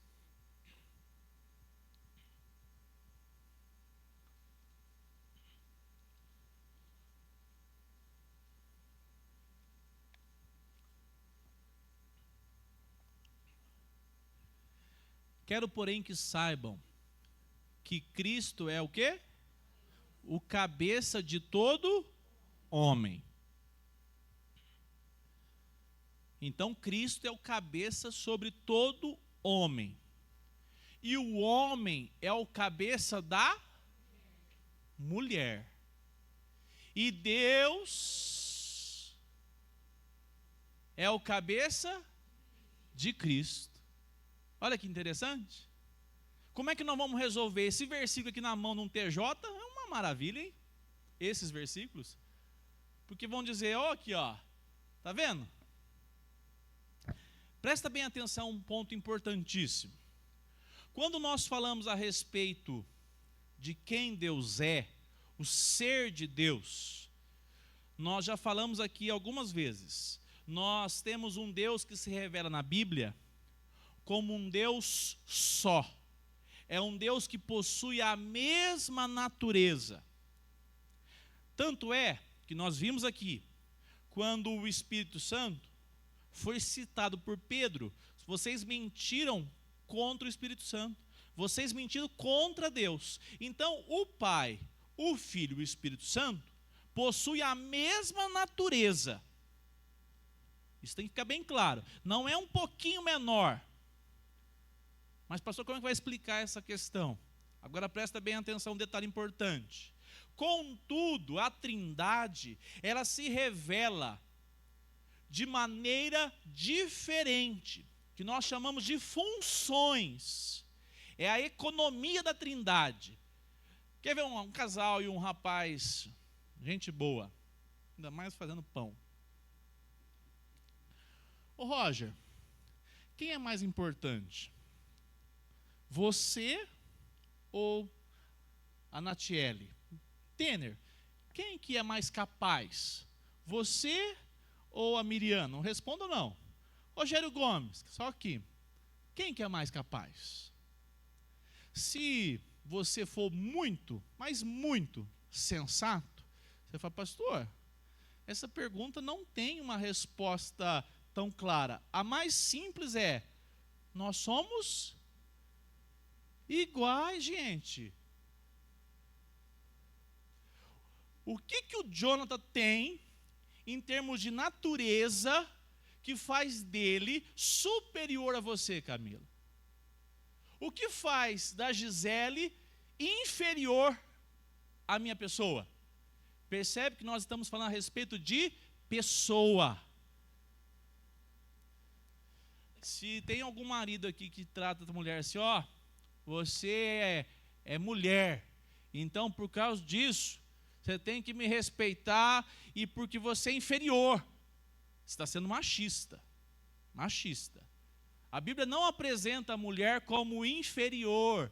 Quero, porém, que saibam que Cristo é o quê? O cabeça de todo homem. Então, Cristo é o cabeça sobre todo homem. E o homem é o cabeça da mulher. E Deus é o cabeça de Cristo. Olha que interessante. Como é que nós vamos resolver esse versículo aqui na mão num TJ? É uma maravilha, hein? Esses versículos. Porque vão dizer, ó, aqui, ó. Tá vendo? Presta bem atenção a um ponto importantíssimo. Quando nós falamos a respeito de quem Deus é, o ser de Deus, nós já falamos aqui algumas vezes. Nós temos um Deus que se revela na Bíblia como um Deus só. É um Deus que possui a mesma natureza. Tanto é que nós vimos aqui, quando o Espírito Santo foi citado por Pedro, vocês mentiram contra o Espírito Santo. Vocês mentiram contra Deus. Então, o Pai, o Filho e o Espírito Santo possuem a mesma natureza. Isso tem que ficar bem claro. Não é um pouquinho menor. Mas, pastor, como é que vai explicar essa questão? Agora presta bem atenção, um detalhe importante. Contudo, a Trindade, ela se revela de maneira diferente. que nós chamamos de funções. É a economia da Trindade. Quer ver um casal e um rapaz, gente boa, ainda mais fazendo pão. Ô Roger, quem é mais importante? Você ou a Natiele? Tener, quem que é mais capaz? Você ou a Miriam? Não responda não. Rogério Gomes, só aqui. Quem que é mais capaz? Se você for muito, mas muito sensato, você fala, pastor, essa pergunta não tem uma resposta tão clara. A mais simples é, nós somos iguais, gente. O que o Jonathan tem em termos de natureza que faz dele superior a você, Camila? O que faz da Gisele inferior à minha pessoa? Percebe que nós estamos falando a respeito de pessoa. Se tem algum marido aqui que trata a mulher assim, ó, você é mulher, então por causa disso, você tem que me respeitar e porque você é inferior. Você está sendo machista. Machista. A Bíblia não apresenta a mulher como inferior.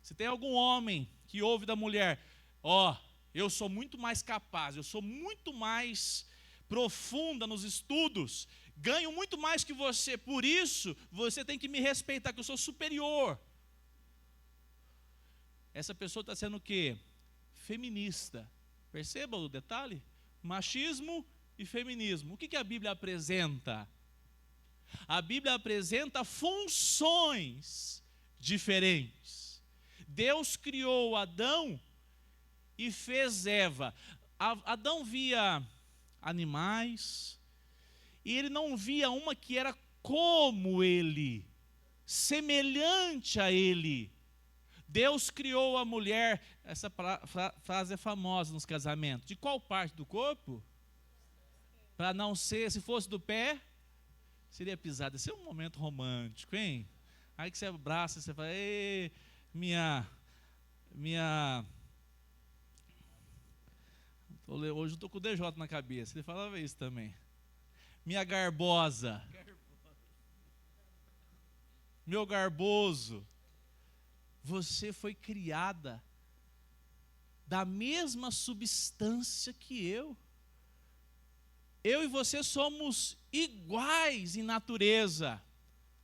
Se tem algum homem que ouve da mulher, ó, eu sou muito mais capaz, eu sou muito mais profunda nos estudos, ganho muito mais que você, por isso você tem que me respeitar, que eu sou superior. Essa pessoa está sendo o quê? Feminista. Perceba o detalhe? Machismo e feminismo. O que a Bíblia apresenta? A Bíblia apresenta funções diferentes. Deus criou Adão e fez Eva. Adão via animais, e ele não via uma que era como ele, semelhante a ele. Deus criou a mulher, essa frase é famosa nos casamentos. De qual parte do corpo? Para não ser, se fosse do pé, seria pisada. Esse é um momento romântico, hein? Aí que você abraça, você fala, ei, hoje eu estou com o DJ na cabeça, ele falava isso também. Minha garbosa. Meu garboso. Você foi criada da mesma substância que eu. Eu e você somos iguais em natureza.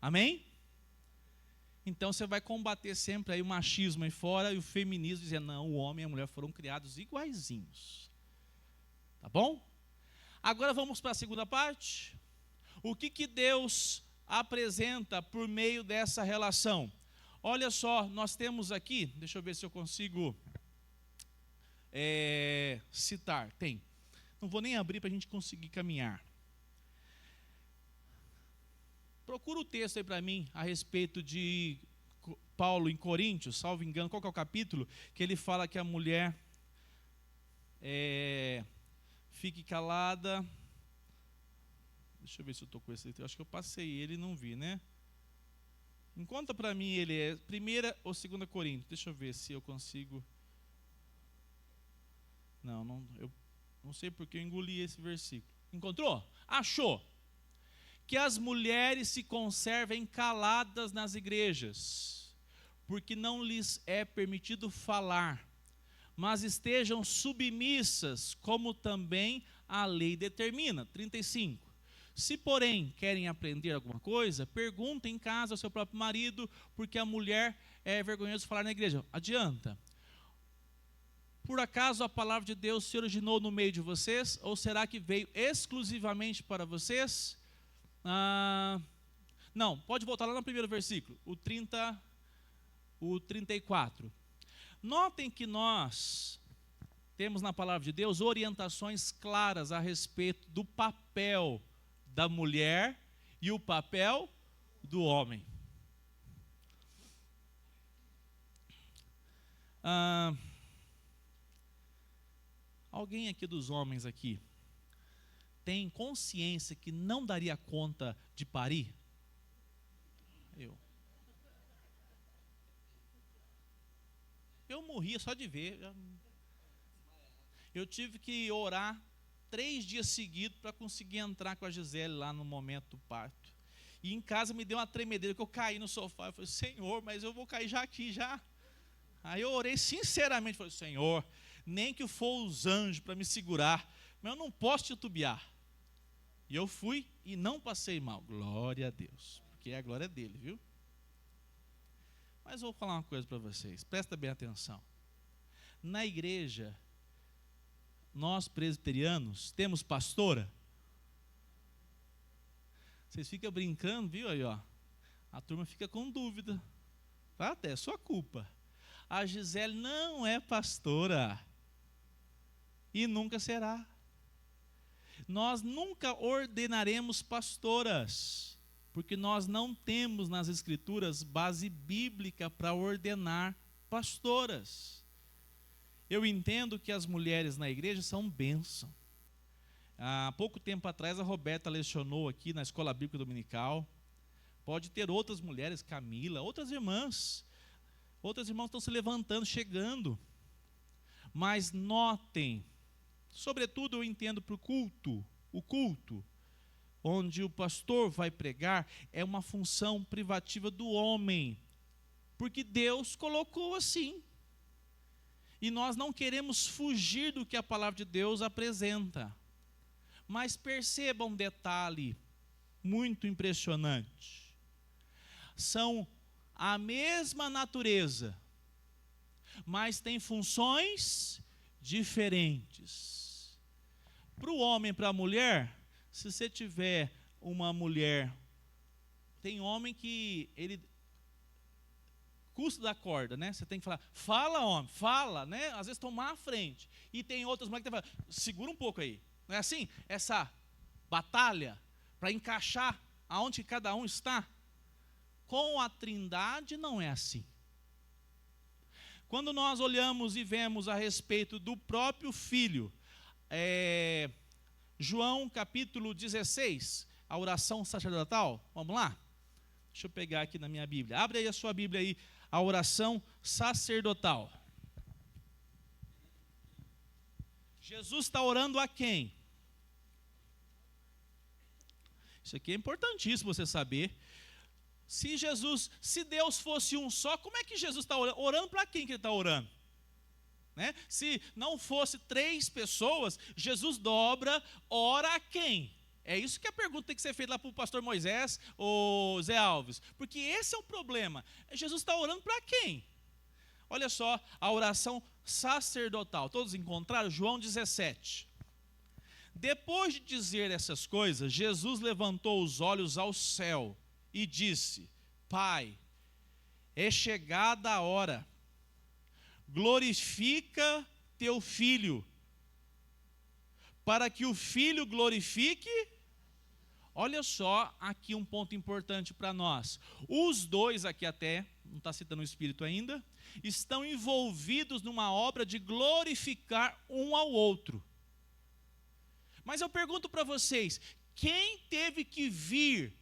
Amém? Então você vai combater sempre aí o machismo aí fora e o feminismo, dizendo, não, o homem e a mulher foram criados iguaizinhos. Tá bom? Agora vamos para a segunda parte. O que Deus apresenta por meio dessa relação? Olha só, nós temos aqui, deixa eu ver se eu consigo citar. Tem. Não vou nem abrir para a gente conseguir caminhar. Procura o texto aí para mim a respeito de Paulo em Coríntios, salvo engano, qual que é o capítulo? Que ele fala que a mulher fique calada. Deixa eu ver se eu estou com esse. Eu acho que eu passei ele e não vi, né? Encontra para mim, ele é 1ª ou 2ª Coríntios. Deixa eu ver se eu consigo. Não, eu não sei porque eu engoli esse versículo. Encontrou? Achou? Que as mulheres se conservem caladas nas igrejas, porque não lhes é permitido falar, mas estejam submissas, como também a lei determina. 35. Se, porém, querem aprender alguma coisa, perguntem em casa ao seu próprio marido, porque a mulher é vergonhoso falar na igreja. Adianta. Por acaso a palavra de Deus se originou no meio de vocês? Ou será que veio exclusivamente para vocês? Não, pode voltar lá no primeiro versículo, o 34. Notem que nós temos na palavra de Deus orientações claras a respeito do papel da mulher e o papel do homem. Alguém aqui dos homens aqui tem consciência que não daria conta de parir? Eu morria só de ver. Eu tive que orar 3 dias seguidos para conseguir entrar com a Gisele lá no momento do parto. E em casa me deu uma tremedeira, que eu caí no sofá. Eu falei, Senhor, mas eu vou cair já aqui, já. Aí eu orei sinceramente, falei, Senhor, nem que for os anjos para me segurar, mas eu não posso titubear. E eu fui e não passei mal. Glória a Deus, porque é a glória dele, viu? Mas eu vou falar uma coisa para vocês, presta bem atenção. Na igreja, nós presbiterianos temos pastora. Vocês ficam brincando, viu aí, ó. A turma fica com dúvida. Tá? Até é sua culpa. A Gisele não é pastora. E nunca será. Nós nunca ordenaremos pastoras, porque nós não temos nas Escrituras base bíblica para ordenar pastoras. Eu entendo que as mulheres na igreja são bênção. Há pouco tempo atrás a Roberta lecionou aqui na Escola Bíblica Dominical. Pode ter outras mulheres, Camila, outras irmãs. Outras irmãs estão se levantando, chegando. Mas notem, sobretudo eu entendo para o culto, onde o pastor vai pregar, é uma função privativa do homem, porque Deus colocou assim. E nós não queremos fugir do que a palavra de Deus apresenta. Mas perceba um detalhe muito impressionante. São a mesma natureza, mas têm funções diferentes. Para o homem e para a mulher, se você tiver uma mulher, tem homem que ele custa da corda, né? Você tem que falar, fala homem, fala, né? Às vezes tomar a frente. E tem outras mulheres que tem que falar, segura um pouco aí. Não é assim? Essa batalha para encaixar aonde cada um está. Com a Trindade não é assim. Quando nós olhamos e vemos a respeito do próprio Filho, João capítulo 16, a oração sacerdotal, vamos lá? Deixa eu pegar aqui na minha Bíblia. Abre aí a sua Bíblia aí, a oração sacerdotal. Jesus está orando a quem? Isso aqui é importantíssimo você saber. Se Deus fosse um só, como é que Jesus está orando? Orando para quem que ele está orando? Né? Se não fosse 3 pessoas, Jesus dobra, ora a quem? É isso que a pergunta tem que ser feita lá para o pastor Moisés ou Zé Alves. Porque esse é o problema. Jesus está orando para quem? Olha só, a oração sacerdotal. Todos encontraram? João 17. Depois de dizer essas coisas, Jesus levantou os olhos ao céu e disse, Pai, é chegada a hora, glorifica teu Filho, para que o Filho glorifique. Olha só aqui um ponto importante para nós. Os dois aqui até, não está citando o Espírito ainda, estão envolvidos numa obra de glorificar um ao outro. Mas eu pergunto para vocês, quem teve que vir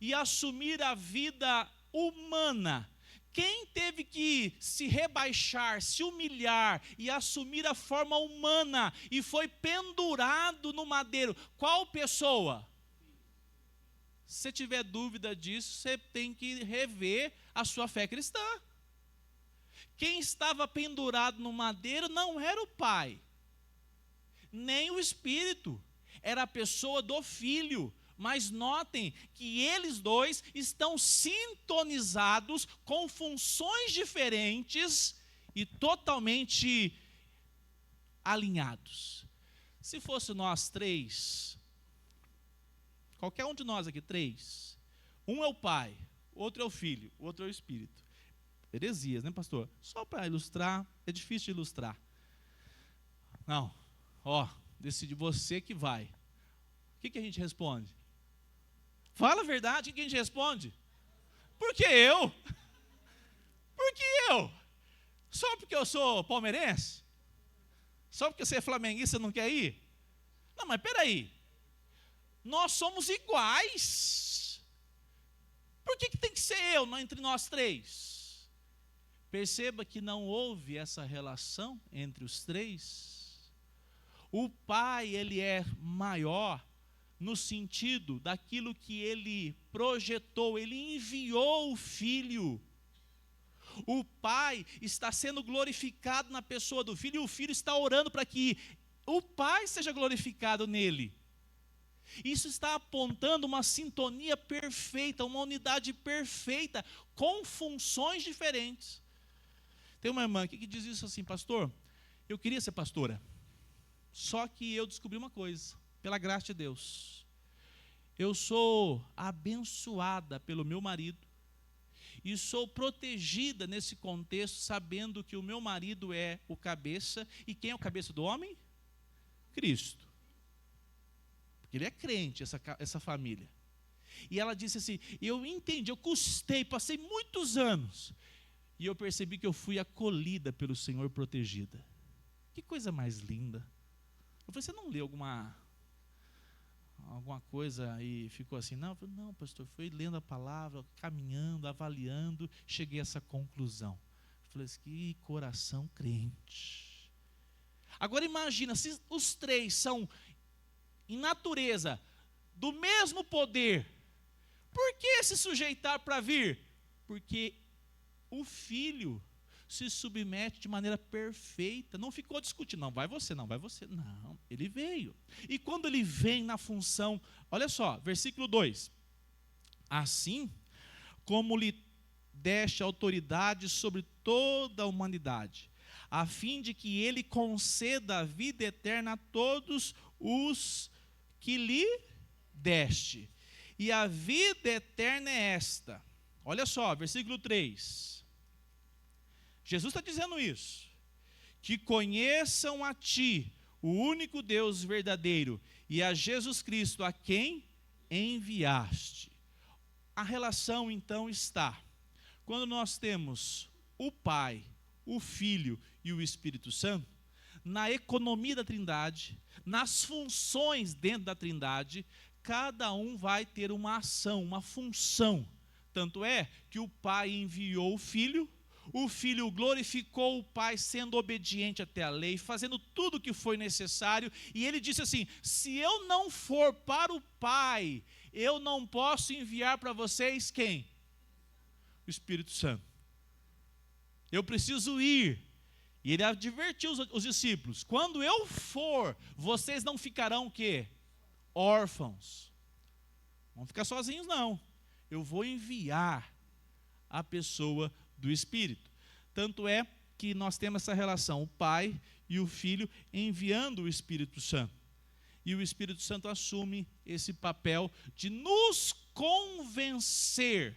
e assumir a vida humana? Quem teve que se rebaixar, se humilhar e assumir a forma humana e foi pendurado no madeiro? Qual pessoa? Se você tiver dúvida disso, você tem que rever a sua fé cristã. Quem estava pendurado no madeiro não era o Pai, nem o Espírito, era a pessoa do Filho. Mas notem que eles dois estão sintonizados com funções diferentes e totalmente alinhados. Se fosse nós 3, qualquer um de nós aqui, 3, um é o Pai, outro é o Filho, o outro é o Espírito. Heresias, né, pastor? Só para ilustrar, é difícil de ilustrar. Não, decide você que vai. O que a gente responde? Fala a verdade, o que a gente responde? Por que eu? Por que eu? Só porque eu sou palmeirense? Só porque você é flamenguista não quer ir? Não, mas peraí. Nós somos iguais. Por que tem que ser eu entre nós três? Perceba que não houve essa relação entre os três. O pai, ele é maior no sentido daquilo que ele projetou, ele enviou o filho. O pai está sendo glorificado na pessoa do filho, e o filho está orando para que o pai seja glorificado nele. Isso está apontando uma sintonia perfeita, uma unidade perfeita, com funções diferentes. Tem uma irmã aqui que diz isso assim: pastor, eu queria ser pastora, só que eu descobri uma coisa, pela graça de Deus, eu sou abençoada pelo meu marido, e sou protegida nesse contexto, sabendo que o meu marido é o cabeça, e quem é o cabeça do homem? Cristo. Porque ele é crente, essa família. E ela disse assim: eu entendi, eu custei, passei muitos anos, e eu percebi que eu fui acolhida pelo Senhor, protegida. Que coisa mais linda. Eu falei: você não leu alguma coisa e ficou assim? Não, eu falei: não, pastor, foi lendo a palavra, caminhando, avaliando, cheguei a essa conclusão. Eu falei assim: que coração crente. Agora imagina, se os três são em natureza do mesmo poder, por que se sujeitar para vir? Porque o filho se submete de maneira perfeita, não ficou discutindo, não vai você, não, ele veio. E quando ele vem na função, olha só, versículo 2: assim como lhe deste autoridade sobre toda a humanidade, a fim de que ele conceda a vida eterna a todos os que lhe deste. E a vida eterna é esta. Olha só, versículo 3. Jesus está dizendo isso: que conheçam a ti, o único Deus verdadeiro, e a Jesus Cristo, a quem enviaste. A relação então está, quando nós temos o Pai, o Filho e o Espírito Santo, na economia da Trindade, nas funções dentro da Trindade, cada um vai ter uma ação, uma função. Tanto é que o Pai enviou o Filho glorificou o Pai, sendo obediente até a lei, fazendo tudo o que foi necessário, e ele disse assim: se eu não for para o Pai, eu não posso enviar para vocês quem? O Espírito Santo. Eu preciso ir. E ele advertiu os discípulos: quando eu for, vocês não ficarão o quê? Órfãos. Não vão ficar sozinhos, não. Eu vou enviar a pessoa do Espírito. Tanto é que nós temos essa relação, o Pai e o Filho enviando o Espírito Santo. E o Espírito Santo assume esse papel de nos convencer.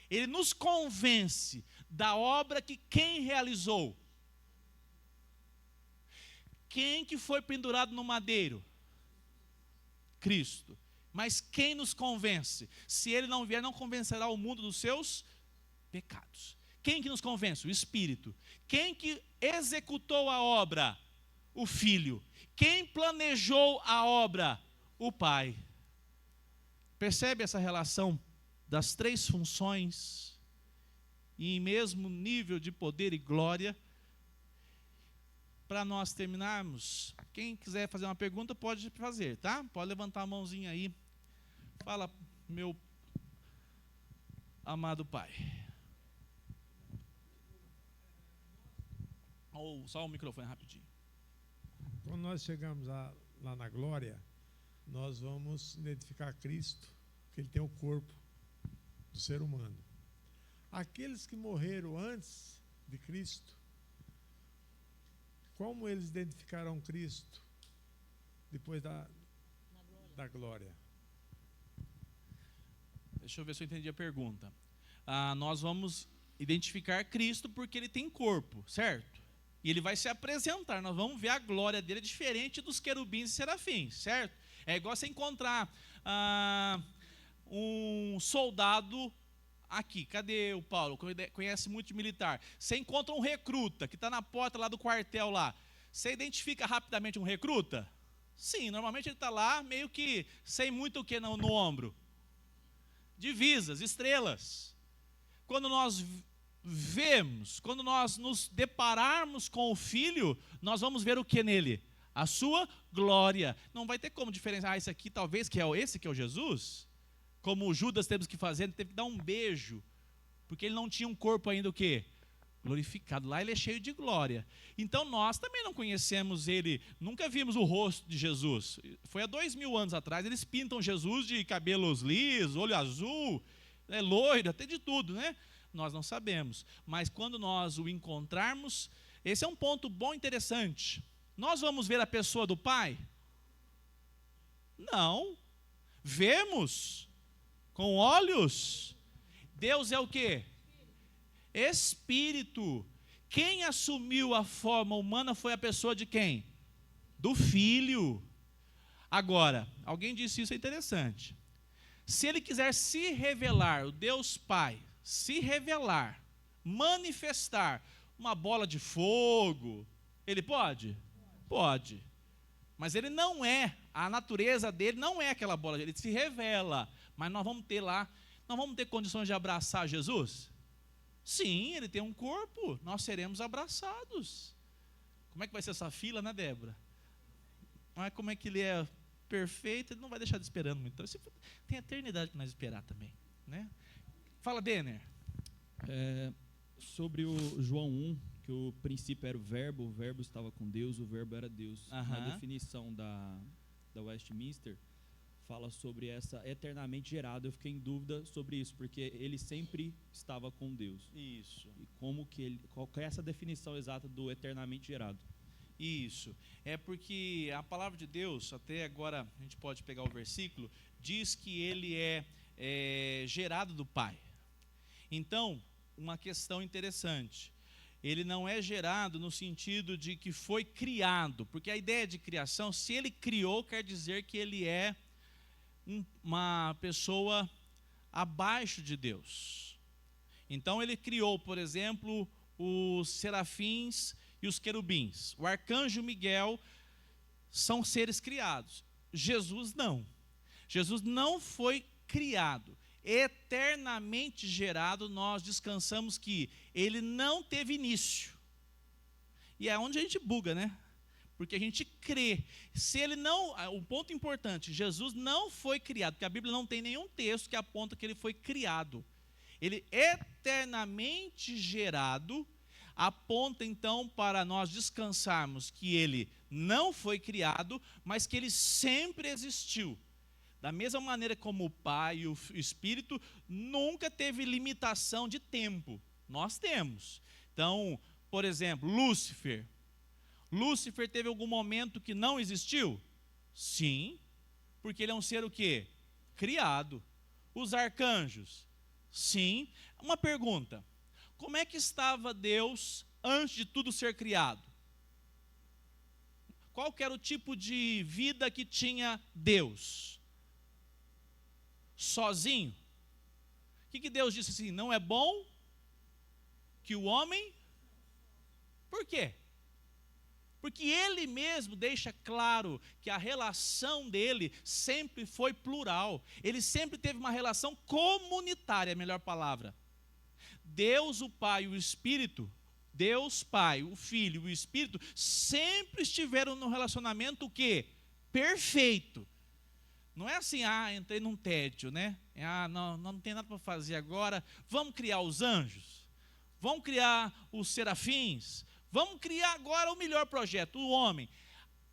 Ele nos convence da obra que quem realizou? Quem que foi pendurado no madeiro? Cristo. Mas quem nos convence? Se ele não vier, não convencerá o mundo dos seus pecados. Quem que nos convence? O Espírito. Quem que executou a obra? O Filho. Quem planejou a obra? O Pai. Percebe essa relação das três funções e em mesmo nível de poder e glória? Para nós terminarmos, quem quiser fazer uma pergunta pode fazer, tá? Pode levantar a mãozinha aí. Fala, meu amado Pai. Só o microfone rapidinho. Quando nós chegamos lá na glória, nós vamos identificar Cristo, que ele tem o corpo do ser humano. Aqueles que morreram antes de Cristo, como eles identificarão Cristo depois da glória? Deixa eu ver se eu entendi a pergunta. Nós vamos identificar Cristo porque ele tem corpo, certo? E ele vai se apresentar, nós vamos ver a glória dele diferente dos querubins e serafins, certo? É igual você encontrar um soldado aqui, cadê o Paulo? Conhece muito de militar. Você encontra um recruta que está na porta lá do quartel lá. Você identifica rapidamente um recruta? Sim, normalmente ele está lá meio que sem muito o que no ombro. Divisas, estrelas. Quando nós vemos, quando nós nos depararmos com o Filho, nós vamos ver o que nele? A sua glória. Não vai ter como diferenciar, esse aqui talvez que é esse que é o Jesus. Como Judas teve que fazer, ele teve que dar um beijo, porque ele não tinha um corpo ainda o quê? Glorificado. Lá ele é cheio de glória. Então nós também não conhecemos ele, nunca vimos o rosto de Jesus. Foi há 2000 anos atrás, eles pintam Jesus de cabelos lisos, olho azul, loiro, até de tudo, né? Nós não sabemos. Mas quando nós o encontrarmos, esse é um ponto bom e interessante. Nós vamos ver a pessoa do Pai? Não. Vemos com olhos. Deus é o quê? Espírito. Quem assumiu a forma humana foi a pessoa de quem? Do Filho. Agora, alguém disse isso, é interessante. Se ele quiser se revelar, o Deus Pai, se revelar, manifestar uma bola de fogo, ele pode? Pode. Mas ele não é, a natureza dele não é aquela bola, ele se revela. Mas nós vamos ter lá, nós vamos ter condições de abraçar Jesus? Sim, ele tem um corpo, nós seremos abraçados. Como é que vai ser essa fila, né, Débora? Mas como é que ele é perfeito, ele não vai deixar de esperando muito. Então, tem eternidade para nós esperar também, né? Fala, Denner. Sobre o João 1, que o princípio era o verbo estava com Deus, o verbo era Deus. Na definição da Westminster, fala sobre essa eternamente gerado. Eu fiquei em dúvida sobre isso, porque ele sempre estava com Deus. Isso. E qual é essa definição exata do eternamente gerado? Isso. É porque a palavra de Deus, até agora a gente pode pegar o versículo, diz que ele é gerado do Pai. Então, uma questão interessante. Ele não é gerado no sentido de que foi criado, porque a ideia de criação, se ele criou, quer dizer que ele é uma pessoa abaixo de Deus. Então ele criou, por exemplo, os serafins e os querubins. O arcanjo Miguel são seres criados. Jesus não. Jesus não foi criado. Eternamente gerado, nós descansamos que ele não teve início. E é onde a gente buga, né? Porque a gente crê. Se ele não, o ponto importante, Jesus não foi criado, porque a Bíblia não tem nenhum texto que aponta que ele foi criado. Ele eternamente gerado, aponta então para nós descansarmos que ele não foi criado, mas que ele sempre existiu. Da mesma maneira como o Pai e o Espírito nunca teve limitação de tempo. Nós temos. Então, por exemplo, Lúcifer. Lúcifer teve algum momento que não existiu? Sim, porque ele é um ser o quê? Criado. Os arcanjos? Sim. Uma pergunta: como é que estava Deus antes de tudo ser criado? Qual que era o tipo de vida que tinha Deus? Sozinho? O que Deus disse assim? Não é bom que o homem... Por quê? Porque ele mesmo deixa claro que a relação dele sempre foi plural. Ele sempre teve uma relação comunitária, a melhor palavra. Deus, o Pai e o Espírito, Deus, Pai, o Filho e o Espírito, sempre estiveram num relacionamento o quê? Perfeito. Não é assim, entrei num tédio, né? Não tem nada para fazer agora, vamos criar os anjos, vamos criar os serafins, vamos criar agora o melhor projeto, o homem.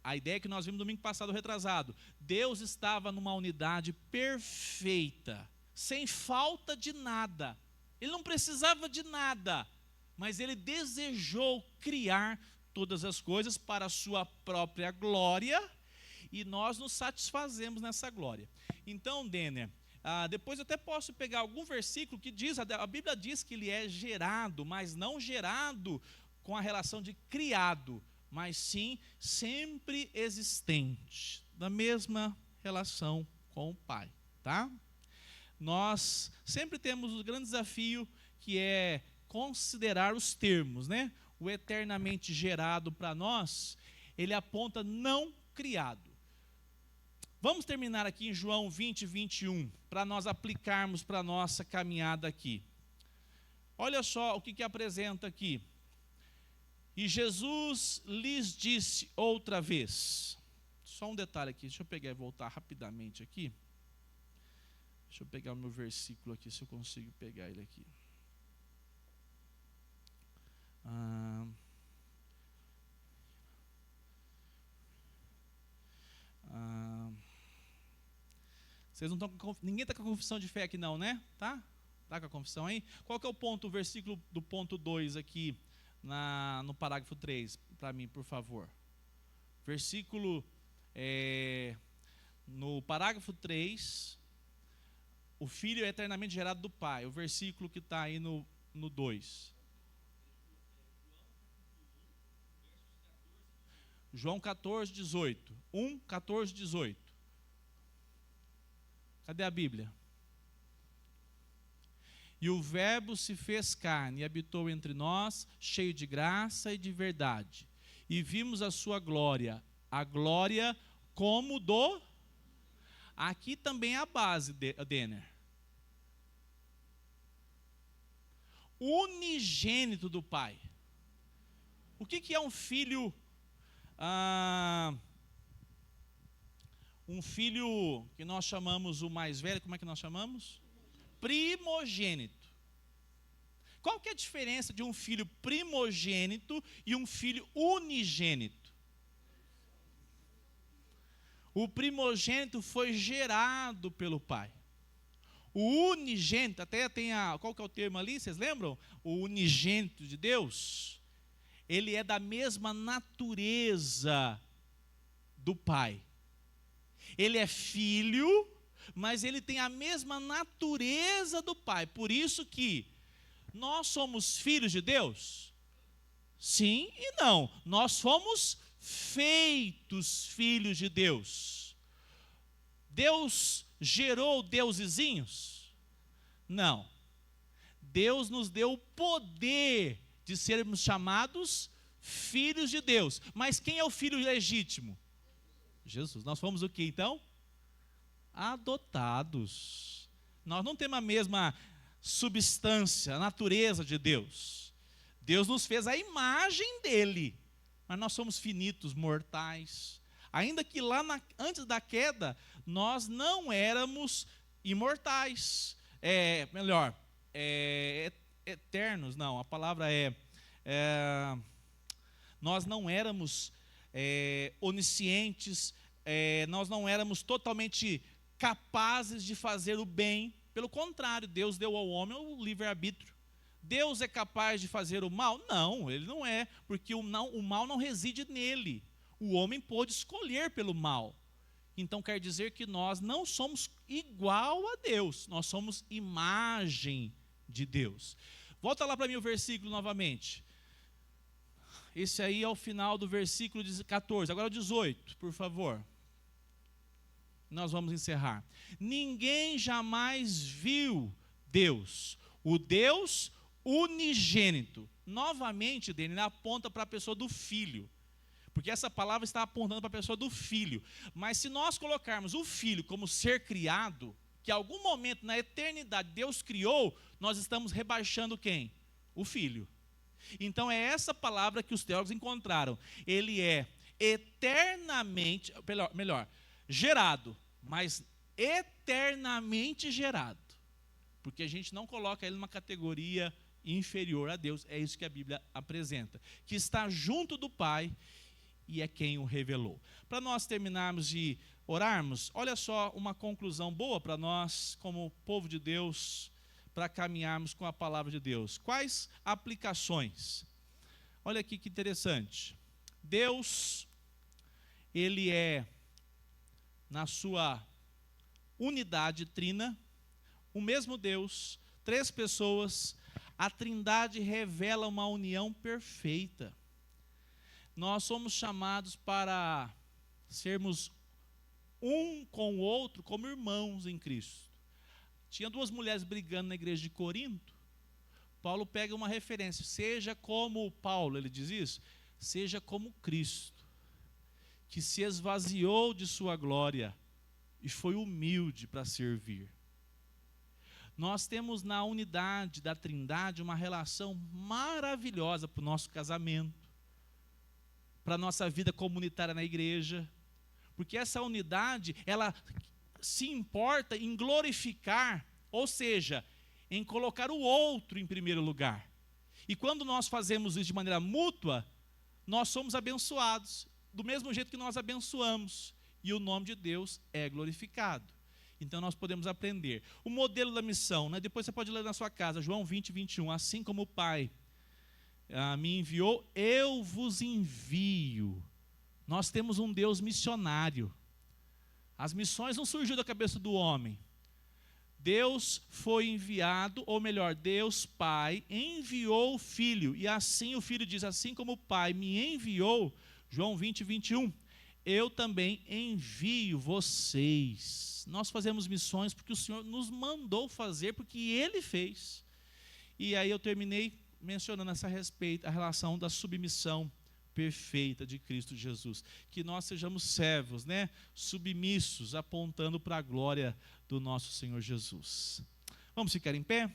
A ideia que nós vimos domingo passado, retrasado, Deus estava numa unidade perfeita, sem falta de nada. Ele não precisava de nada, mas ele desejou criar todas as coisas para a sua própria glória, e nós nos satisfazemos nessa glória. Então, Denner, depois eu até posso pegar algum versículo que diz, a Bíblia diz que ele é gerado, mas não gerado com a relação de criado, mas sim sempre existente, da mesma relação com o Pai, tá? Nós sempre temos o grande desafio que é considerar os termos, né? O eternamente gerado para nós, ele aponta não criado. Vamos terminar aqui em João 20, 21, para nós aplicarmos para a nossa caminhada aqui. Olha só o que apresenta aqui. E Jesus lhes disse outra vez. Só um detalhe aqui, deixa eu pegar e voltar rapidamente aqui. Deixa eu pegar o meu versículo aqui, se eu consigo pegar ele aqui. Vocês não estão, ninguém está com a confissão de fé aqui não, né? Tá? Tá com a confissão aí? Qual que é o ponto, o versículo do ponto 2 aqui no parágrafo 3, para mim, por favor? Versículo, no parágrafo 3, o Filho é eternamente gerado do Pai. O versículo que está aí no 2. João 14, 18. 1, 14, 18. Cadê a Bíblia? E o Verbo se fez carne e habitou entre nós, cheio de graça e de verdade. E vimos a sua glória, a glória como do... Aqui também é a base, Denner. Unigênito do Pai. O que é um filho... um filho que nós chamamos o mais velho, como é que nós chamamos? Primogênito. Qual que é a diferença de um filho primogênito e um filho unigênito? O primogênito foi gerado pelo pai. O unigênito, até tem qual que é o termo ali, vocês lembram? O unigênito de Deus, ele é da mesma natureza do pai. Ele é filho, mas ele tem a mesma natureza do Pai. Por isso que nós somos filhos de Deus? Sim e não. Nós fomos feitos filhos de Deus. Deus gerou deusezinhos? Não. Deus nos deu o poder de sermos chamados filhos de Deus. Mas quem é o filho legítimo? Jesus. Nós fomos o que então? Adotados. Nós não temos a mesma substância, a natureza de Deus. Deus nos fez a imagem dele, mas nós somos finitos, mortais. Ainda que lá antes da queda, nós não éramos imortais. Eternos, não, a palavra nós não éramos oniscientes, nós não éramos totalmente capazes de fazer o bem. Pelo contrário, Deus deu ao homem o livre-arbítrio. Deus é capaz de fazer o mal? Não, ele não é, porque o mal não reside nele. O homem pôde escolher pelo mal. Então quer dizer que nós não somos igual a Deus, nós somos imagem de Deus. Volta lá para mim o versículo novamente. Esse aí é o final do versículo 14. Agora o 18, por favor. Nós vamos encerrar. Ninguém jamais viu Deus, o Deus unigênito. Novamente, ele aponta para a pessoa do Filho. Porque essa palavra está apontando para a pessoa do Filho. Mas se nós colocarmos o Filho como ser criado, que em algum momento na eternidade Deus criou, nós estamos rebaixando quem? O Filho. Então é essa palavra que os teólogos encontraram. Ele é eternamente, melhor, gerado, mas eternamente gerado. Porque a gente não coloca ele numa categoria inferior a Deus. É isso que a Bíblia apresenta. Que está junto do Pai e é quem o revelou. Para nós terminarmos e orarmos, olha só uma conclusão boa para nós, como povo de Deus, para caminharmos com a palavra de Deus. Quais aplicações? Olha aqui que interessante. Deus, ele é, na sua unidade trina, o mesmo Deus, 3 pessoas, a Trindade revela uma união perfeita. Nós somos chamados para sermos um com o outro como irmãos em Cristo. Tinha 2 mulheres brigando na igreja de Corinto. Paulo pega uma referência. Seja como Paulo, ele diz isso. Seja como Cristo, que se esvaziou de sua glória, e foi humilde para servir. Nós temos na unidade da Trindade uma relação maravilhosa para o nosso casamento, para a nossa vida comunitária na igreja, porque essa unidade, ela se importa em glorificar, ou seja, em colocar o outro em primeiro lugar. E quando nós fazemos isso de maneira mútua, nós somos abençoados, do mesmo jeito que nós abençoamos, e o nome de Deus é glorificado. Então nós podemos aprender. O modelo da missão, né? Depois você pode ler na sua casa, João 20, 21. Assim como o Pai me enviou, eu vos envio. Nós temos um Deus missionário. As missões não surgiram da cabeça do homem. Deus foi enviado, ou melhor, Deus Pai enviou o Filho. E assim o Filho diz, assim como o Pai me enviou, João 20, 21. Eu também envio vocês. Nós fazemos missões porque o Senhor nos mandou fazer, porque Ele fez. E aí eu terminei mencionando essa respeito, a relação da submissão perfeita de Cristo Jesus. Que nós sejamos servos, né? Submissos, apontando para a glória do nosso Senhor Jesus. Vamos ficar em pé?